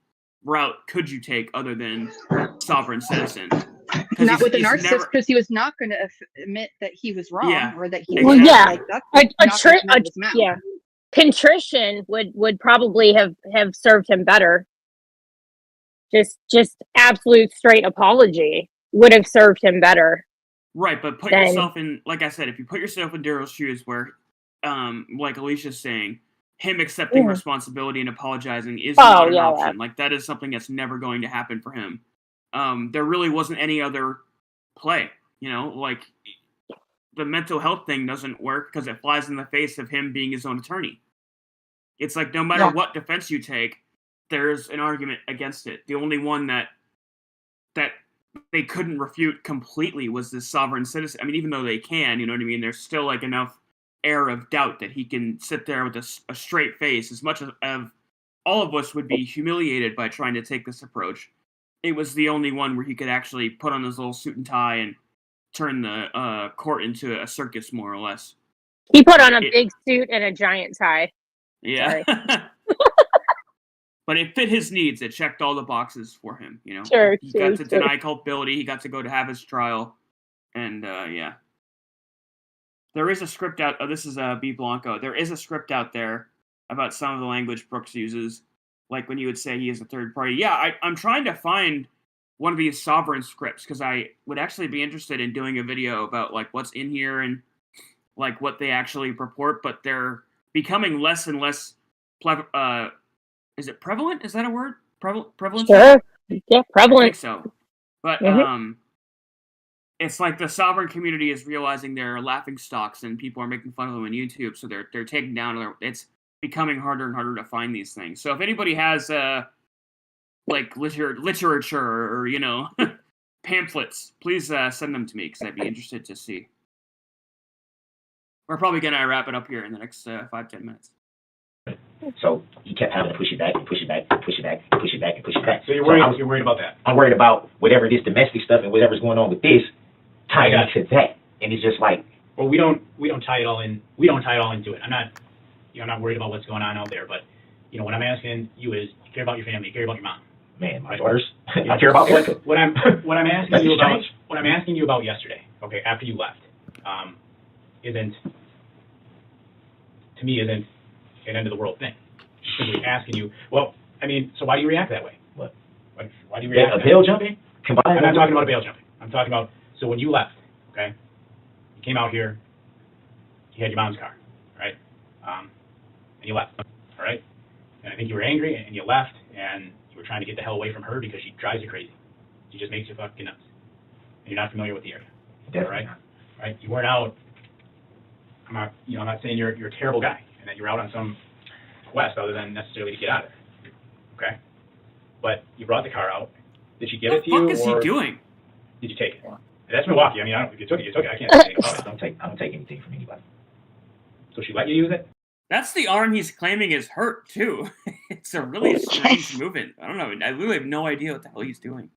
route could you take other than sovereign citizen? Not with a narcissist, because he was not going to admit that he was wrong or that he. Contrition would probably have served him better. Just absolute straight apology would have served him better. Right, but put yourself in, like I said, if you put yourself in Darrel's shoes, where, like Alicia's saying, him accepting responsibility and apologizing is not an option. That is something that's never going to happen for him. there really wasn't any other play. You know, like the mental health thing doesn't work because it flies in the face of him being his own attorney. It's like no matter what defense you take, there's an argument against it. The only one that they couldn't refute completely was this sovereign citizen. I mean, even though they can, you know what I mean? There's still like enough air of doubt that he can sit there with a straight face. As much as all of us would be humiliated by trying to take this approach, it was the only one where he could actually put on his little suit and tie and turn the court into a circus, more or less. He put on a big suit and a giant tie. Yeah. But it fit his needs. It checked all the boxes for him, you know. He got to deny culpability. He got to go to have his trial. And, yeah. There is a script out... Oh, this is B. Blanco. There is a script out there about some of the language Brooks uses. Like when you would say he is a third party. Yeah, I'm trying to find one of these sovereign scripts because I would actually be interested in doing a video about like what's in here and like what they actually purport. But they're becoming less and less... is it prevalent? Is that a word? Prevalent? Sure. Yeah, prevalent. I think so. But it's like the sovereign community is realizing they're laughing stocks and people are making fun of them on YouTube, so they're taking down. It's becoming harder and harder to find these things. So if anybody has like literature or you know pamphlets, please send them to me because I'd be interested to see. We're probably gonna wrap it up here in the next 5-10 minutes. So he kept having to push it back and push it back and push it back and push it back and push it back. So you're worried about that? I'm worried about whatever this domestic stuff and whatever's going on with this tying into that. And it's just like, well, we don't tie it all in. We don't tie it all into it. I'm not worried about what's going on out there. But you know, what I'm asking you is, you care about your family, you care about your mom. Man, my daughters. I care about what I'm asking you about yesterday. Okay, after you left, isn't an end of the world thing. Simply asking you. Well, I mean, so why do you react that way? What? Why do you react? A bail jumping? I'm not talking about a bail jumping. I'm talking about, so when you left, okay, you came out here, you had your mom's car, right? And you left, all right? And I think you were angry and you left and you were trying to get the hell away from her because she drives you crazy. She just makes you fucking nuts. And you're not familiar with the area. Definitely. Right? You weren't out, I'm not saying you're a terrible guy and that you're out on some quest other than necessarily to get out of there. Okay? But you brought the car out. Did she give it to you? What the fuck is he doing? Did you take it? That's Milwaukee. I mean, if you took it, you took it. I can't say anything about it. I don't take anything from anybody. So she let you use it? That's the arm he's claiming is hurt, too. It's a really strange movement. I don't know. I really have no idea what the hell he's doing.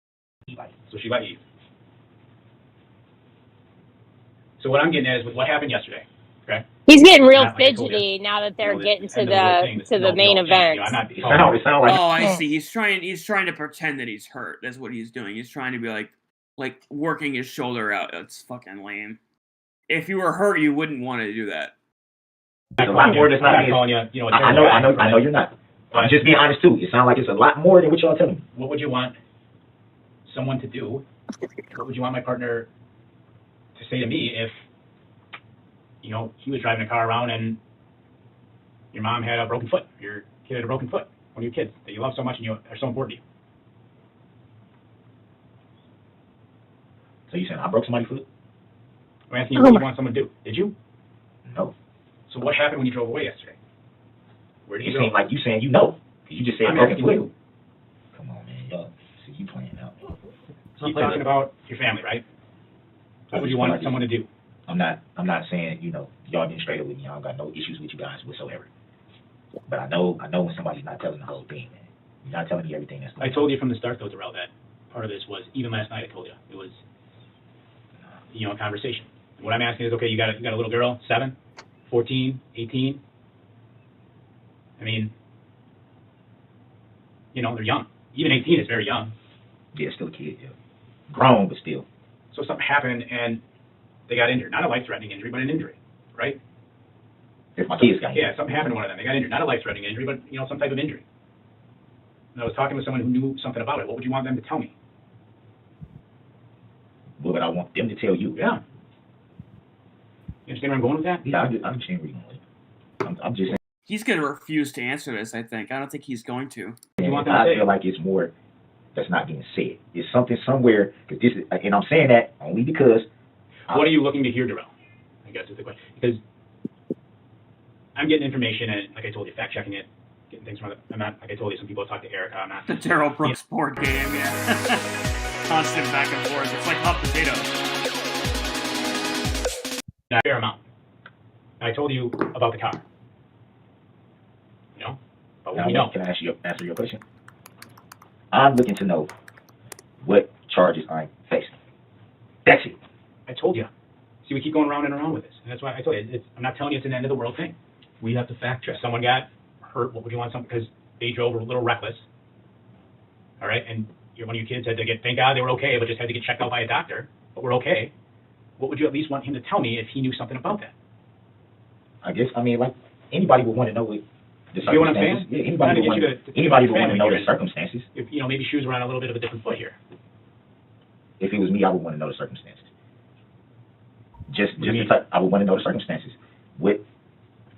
So she let you use it. So what I'm getting at is with what happened yesterday, okay? He's getting real fidgety now that they're getting to the main event. Oh, I see. He's trying to pretend that he's hurt. That's what he's doing. He's trying to be like working his shoulder out. That's fucking lame. If you were hurt, you wouldn't want to do that. There's a lot more that's not calling you. I know you're not. I'm just being honest too. It sounds like it's a lot more than what y'all telling me. What would you want someone to do? What would you want my partner to say to me if, he was driving a car around and your mom had a broken foot, your kid had a broken foot, one of your kids that you love so much and you are so important to you? So you saying I broke somebody's foot? I'm asking you what you want someone to do. Did you? No. So what happened when you drove away yesterday? Where did you go? It seemed like you saying you know. You just said broken foot. Come on, man. Y'all, see you playing out. You're talking about your family, right? What would you want someone to do? I'm not saying, y'all getting straight up with me. I don't got no issues with you guys whatsoever. But I know when somebody's not telling the whole thing, man. You're not telling me everything that's going on. I told you from the start, though, Darrel, that part of this was, even last night I told you, it was, a conversation. And what I'm asking is, okay, you got a little girl, 7, 14, 18. I mean, they're young. Even 18 is very young. Yeah, still a kid, yeah. Grown, but still. So something happened and they got injured. Not a life-threatening injury, but an injury, right? If my kids got injured. Yeah, something happened to one of them. They got injured. Not a life-threatening injury, but, some type of injury. And I was talking with someone who knew something about it. What would you want them to tell me? What would I want them to tell you? Yeah. You understand where I'm going with that? Yeah, I understand where you're going with it. I'm just saying. He's going to refuse to answer this, I think. I don't think he's going to. I feel like it's more that's not being said. There's something somewhere, because this is, and I'm saying that only because. What are you looking to hear, Darrel? I guess is the question. Because I'm getting information, and like I told you, fact checking it, getting things from. I'm not, like I told you, some people talk to Erica. I'm not. The Darrel Brooks board game, yeah. Constant back and forth. It's like hot potatoes. A fair amount. And I told you about the car. You know? But what we know. Can I answer your question? I'm looking to know what charges I'm facing. That's it. I told you. See, we keep going around and around with this. And that's why I told you. I'm not telling you it's an end of the world thing. We have to fact check. Someone got hurt. What would you want? Something because they drove a little reckless. All right? And one of your kids had to get, thank God they were okay, but just had to get checked out by a doctor. But we're okay. What would you at least want him to tell me if he knew something about that? I guess, I mean, like, anybody would want to know what the circumstances. You know what I'm saying? Yeah, anybody would want to know the circumstances. If, maybe shoes were on a little bit of a different foot here. If it was me, I would want to know the circumstances. I would want to know the circumstances.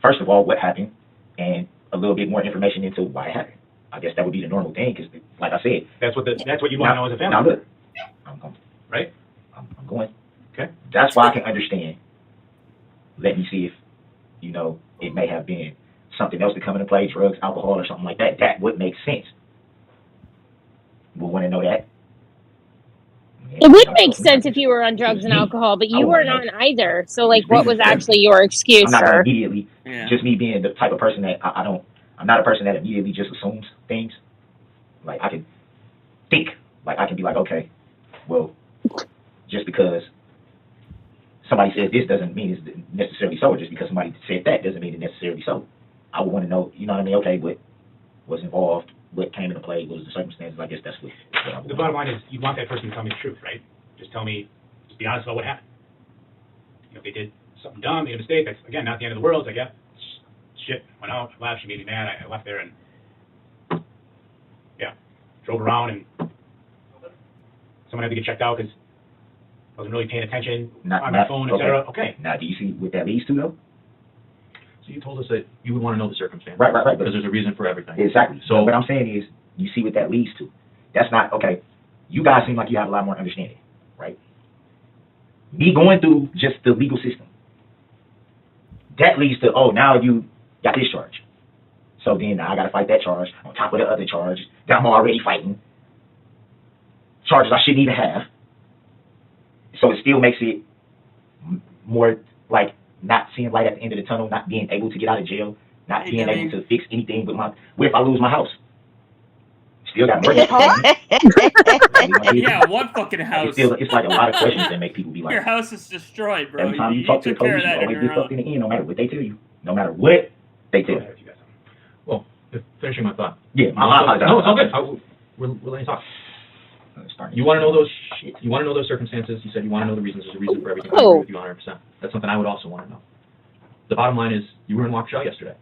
First of all, what happened, and a little bit more information into why it happened. I guess that would be the normal thing, because, like I said, that's what you want to know as a family. Now look, I'm going. Right? I'm going. Okay. That's why I can understand. Let me see if, it may have been something else to come into play, drugs, alcohol, or something like that. That would make sense. We'll want to know that. It would make sense if you were on drugs and alcohol, but you weren't on either. So, like, what was actually your excuse, I'm not sir? Immediately, just me being the type of person that I'm not a person that immediately just assumes things. Like, I can think. Like, I can be like, okay, well, just because somebody says this doesn't mean it's necessarily so. Or just because somebody said that doesn't mean it's necessarily so. I would want to know, you know what I mean? Okay, what was involved, what came into play, what was the circumstances. I guess that's what I would the bottom line is you want that person to tell me the truth, right? Just be honest about what happened. If they did something dumb, made a mistake, that's, again, not the end of the world. It's like, yeah, shit, went out, left, she made me mad, I left there and, drove around and someone had to get checked out because I wasn't really paying attention on my phone, etc. Okay. Now, do you see what that leads to, though? So you told us that you would want to know the circumstances. Right. Because there's a reason for everything. Exactly. So what I'm saying is, you see what that leads to. That's not, okay, you guys seem like you have a lot more understanding, right? Me going through just the legal system, that leads to, now you got this charge. So then I got to fight that charge on top of the other charge that I'm already fighting. Charges I shouldn't even have. So it still makes it more like not seeing light at the end of the tunnel, not being able to get out of jail, not being able to fix anything with what if I lose my house? Still got mortgage. Yeah, one fucking house. It's like a lot of questions that make people be like, your house is destroyed, bro. Every time you talk to the police, you always get fucked in the end, no matter what they tell you. No matter what they tell you. Well, finishing my thought. Yeah, no, it's all good. We're letting you talk. You want to know those? You want to know those circumstances. You said you want to know the reasons. There's a reason for everything. I agree with you 100%. That's something I would also want to know. The bottom line is, you were in Waukesha yesterday,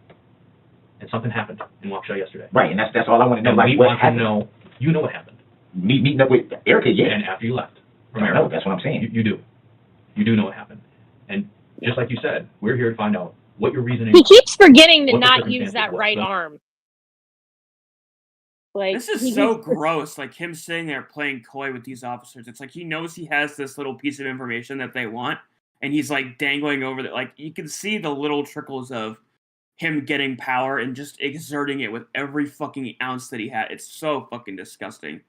and something happened in Waukesha yesterday. Right, and that's all I want to know. And like, we want to know. You know what happened. Me meeting up with Erica, yeah. And after you left, no, that's what I'm saying. You do. You do know what happened. And just like you said, we're here to find out what your reasoning. He keeps forgetting to not use that right arm. Like, this is so gross, like him sitting there playing coy with these officers. It's like he knows he has this little piece of information that they want, and he's like dangling over that. Like, you can see the little trickles of him getting power and just exerting it with every fucking ounce that he had. It's so fucking disgusting.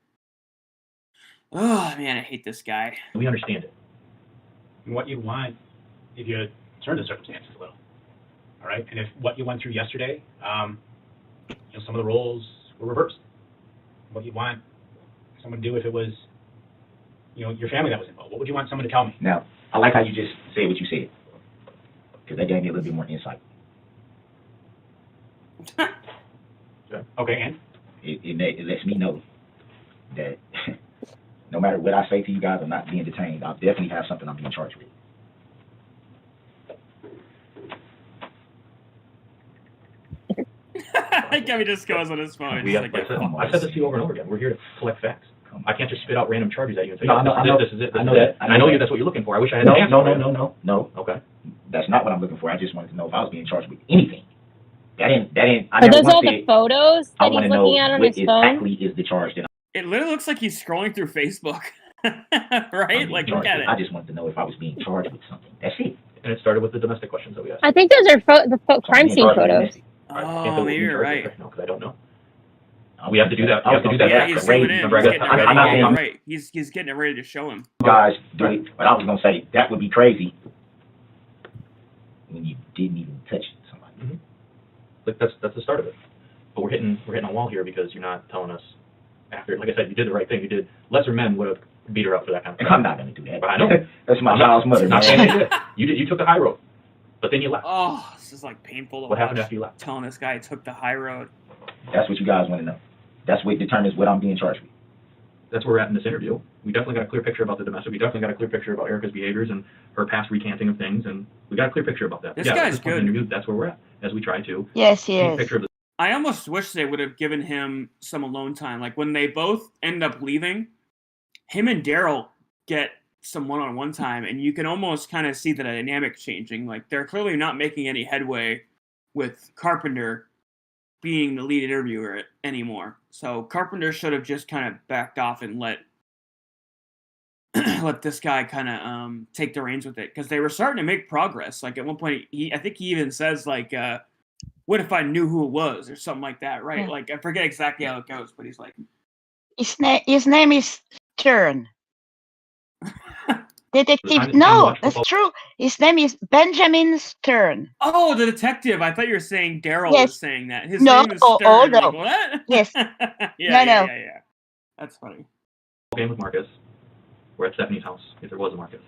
Oh man, I hate this guy. We understand it. And what you want, if you turn the circumstances a little, all right? And if what you went through yesterday, some of the roles were reversed. What you want someone to do if it was, your family that was involved. What would you want someone to tell me? Now, I like how you just said what you said, because that gave me a little bit more insight. Okay, and? It lets me know that no matter what I say to you guys, I'm not being detained. I'll definitely have something I'm being charged with. Kevin just goes on his phone. I said this to you over and over again. We're here to collect facts. I can't just spit out random charges at you and say, this is it. I know that. I know that's what you're looking for. I wish I had an answer. No. Okay. That's not what I'm looking for. I just wanted to know if I was being charged with anything. That ain't. Are those all the photos that he's looking at on his phone? Exactly is the charge that It literally looks like he's scrolling through Facebook. Right? Like, look at it. I just wanted to know if I was being charged with something. That's it. And it started with the domestic questions that we asked. I think those are crime scene photos. Oh, maybe you're right. No, because I don't know. We have to do that. Yeah, he's zooming in. He's getting it ready. Yeah, right. He's getting it ready to show him. Guys, but I was gonna say that would be crazy when you didn't even touch somebody. Mm-hmm. Like that's the start of it. But we're hitting a wall here because you're not telling us after. Like I said, you did the right thing. You did. Lesser men would have beat her up for that kind of thing. I'm not gonna do that. But I know. That's my child's mother. Not saying you did. You took the high road, but then you left. Oh, this is like painful to What watch. happened after you left? Telling this guy he took the high road. That's what you guys want to know. That's what determines what I'm being charged with. That's where we're at in this interview. We definitely got a clear picture about the domestic. We definitely got a clear picture about Erica's behaviors and her past recanting of things, and we got a clear picture about that. This guy's good. Interview, that's where we're at as we try to Yes, he paint a is. picture of the I almost wish they would have given him some alone time. Like when they both end up leaving, him and Darrel get some one-on-one time, and you can almost kind of see the dynamic changing. Like they're clearly not making any headway with Carpenter being the lead interviewer anymore. So Carpenter should have just kind of backed off and let this guy kind of take the reins with it, because they were starting to make progress. Like at one point, I think he even says like, "What if I knew who it was?" or something like that, right? Yeah. Like I forget exactly how it goes, but he's like, His name is Stern. Detective. No, that's true. His name is Benjamin Stern. "Oh, the detective." I thought you were saying Darrel Yes. was saying that. His No, name is oh, Stern. oh, no. Like, what? Yes. Yeah. That's funny. game with Marcus. We're at Stephanie's house, if there was a Marcus.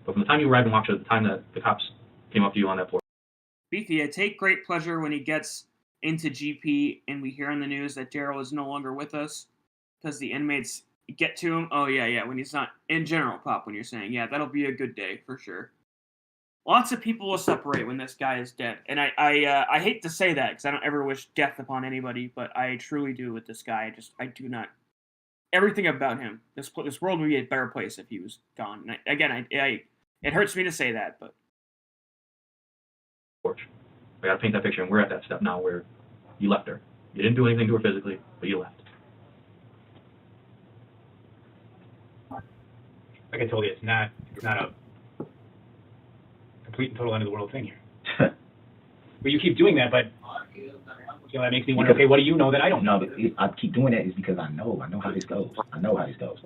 But from the time you arrived in Waukesha, the time that the cops came up to you on that floor. Beefy, I take great pleasure when he gets into GP and we hear on the news that Darrel is no longer with us because the inmates get to him. Oh, yeah, when he's not, in general, Pop, when you're saying, yeah, that'll be a good day for sure. Lots of people will separate when this guy is dead. And I hate to say that because I don't ever wish death upon anybody, but I truly do with this guy. I do not. Everything about him, this world would be a better place if he was gone. And it hurts me to say that, but. I got to paint that picture, and we're at that step now where you left her. You didn't do anything to her physically, but you left. Like I told you, it's not a complete and total end of the world thing here. But you keep doing that, but that makes me wonder. Okay, what do you know that I don't know? No, I keep doing that is because I know how this goes. I know how this goes.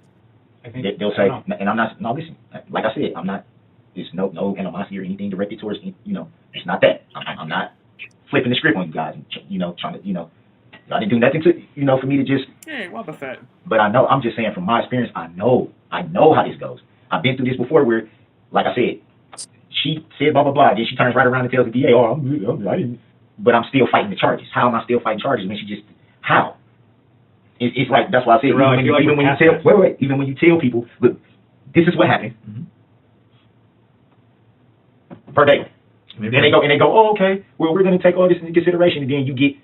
I think They'll say, and I'm not. No, listen. Like I said, I'm not. There's no animosity or anything directed towards. It's not that. I'm not flipping the script on you guys. Trying to. I didn't do nothing to. For me to just. Hey, what Buffett? But I know. I'm just saying from my experience. I know how this goes. I've been through this before, where, like I said, she said blah blah blah. Then she turns right around and tells the DA, "Oh, I didn't." But I'm still fighting the charges. How am I still fighting charges when she just how? It's like that's why I said even when you tell people, look, this is what happened. Mm-hmm. Per day. And they go, oh, okay, well, we're going to take all this into consideration, and then you get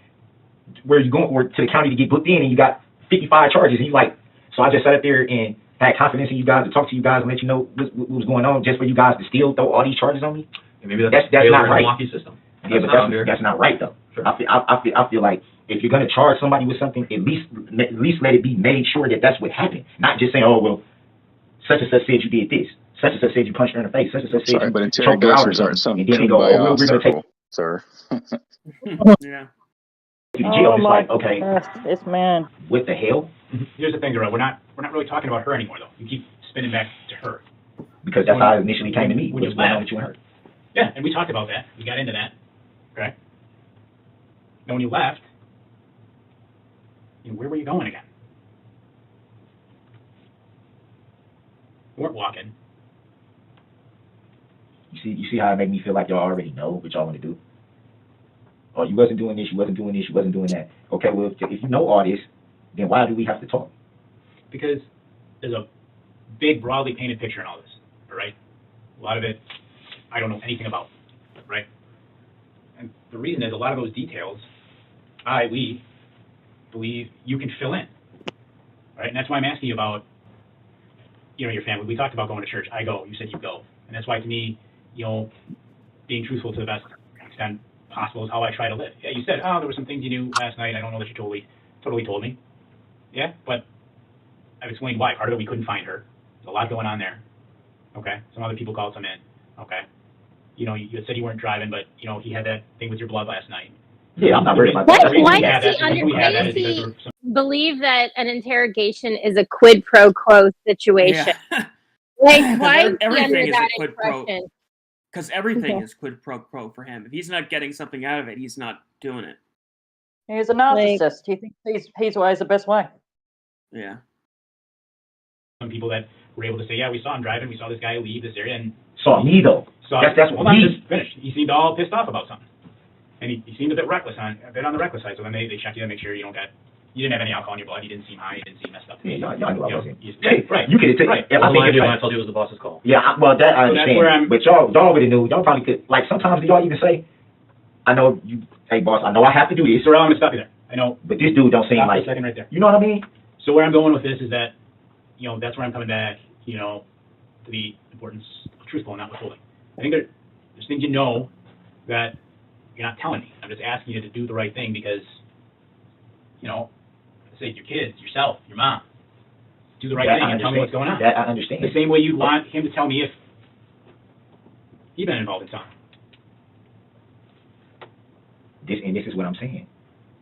where you going, or to the county to get booked in, and you got 55 charges, and you like, so I just sat up there and had confidence in you guys to talk to you guys and let you know what was going on, just for you guys to still throw all these charges on me. And maybe that's not right. System. Yeah, but that's not right though. Sure. I feel like if you're going to charge somebody with something, at least let it be made sure that that's what happened, not just saying, oh well, such and such said you did this. Such and such said you punched her in the face. Such and such said you but choked her out or interrogations aren't something. something And then they go, by we're going to take sir. Yeah. to the jail. It's like, okay, this man. What the hell? Here's the thing, Darrel. We're not really talking about her anymore, though. You keep spinning back to her. Because that's how it initially came to me. When What's going on with you and her? Yeah, and we talked about that. We got into that. Okay. Now, when you left, where were you going again? You weren't walking. You see how it made me feel like y'all already know what y'all want to do? Oh, you wasn't doing this, you wasn't doing this, you wasn't doing that. Okay, well, if you know all this, then why do we have to talk? Because there's a big, broadly painted picture in all this, all right? A lot of it I don't know anything about, right? And the reason is a lot of those details, we believe you can fill in, right? And that's why I'm asking you about, your family. We talked about going to church. I go. You said you go. And that's why, to me, being truthful to the best extent possible is how I try to live. Yeah, you said, there were some things you knew last night. I don't know that you totally told me. Yeah, but I've explained why. Part of it, we couldn't find her. There's a lot going on there. Okay. Some other people called some in. Okay. You know, you said you weren't driving, but you know, he had that thing with your blood last night. Yeah, I'm not worried about that. Why does he believe that an interrogation is a quid pro quo situation? Yeah. Like, why is he Everything under is that a quid pro. impression? Because everything Okay. is quid pro quo for him. If he's not getting something out of it, he's not doing it. He's a narcissist. He thinks his way is the best way. Yeah. Some people that were able to say, yeah, we saw him driving, we saw this guy leave this area, and saw me though. That's hold on, just finish. He seemed all pissed off about something, and he seemed a bit reckless on the reckless side. So then they checked you to make sure you didn't have any alcohol in your blood. You didn't seem high. You didn't seem messed up. Yeah, y'all knew I wasn't. Right. You could take. Right. I think I told you it was the boss's call. Yeah, well, that I So that's understand. where I'm- But y'all already knew. Y'all probably could. Like sometimes y'all even say, "I know you. Hey, boss, I know I have to do this." Darrel, I'm gonna stop you there. I know. But this dude don't seem Stop for like. a second right there. You know what I mean? So where I'm going with this is that, you know, that's where I'm coming back. You know, to the importance of truthful and not withholding. I think there's things you know that you're not telling me. I'm just asking you to do the right thing because, you know, say your kids, yourself, your mom, do the right That thing I and tell me what's going on. That I understand. The same way you want him to tell me if he's been involved in something. This is what I'm saying.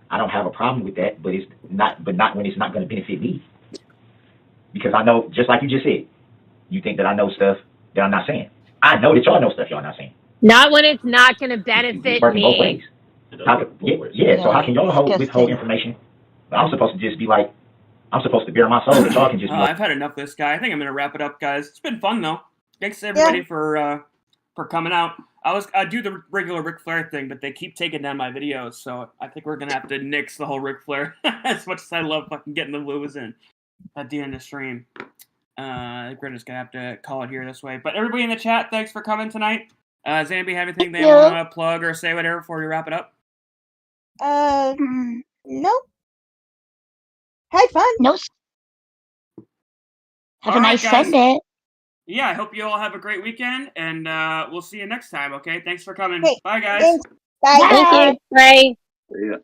I don't have a problem with that, but not when it's not going to benefit me. Because I know, just like you just said, you think that I know stuff that I'm not saying. I know that y'all know stuff y'all not saying. Not when it's not going to benefit Working both me. ways. So how can y'all withhold information? I'm supposed to just be like, I'm supposed to bare my soul, but y'all can just be like, I've had enough of this guy. I think I'm gonna wrap it up, guys. It's been fun though. Thanks everybody for coming out. I do the regular Ric Flair thing, but they keep taking down my videos, so I think we're gonna have to nix the whole Ric Flair. As much as I love fucking getting the Lewis in at the end of stream. I think we're just gonna have to call it here this way. But everybody in the chat, thanks for coming tonight. Does anybody have anything they want to plug or say whatever before we wrap it up? Nope. Had fun. No. Have a All right, nice guys. Sunday. Yeah, I hope you all have a great weekend, and we'll see you next time, okay? Thanks for coming. Okay, Bye, guys. thanks. Bye. Thank you. Bye. yeah.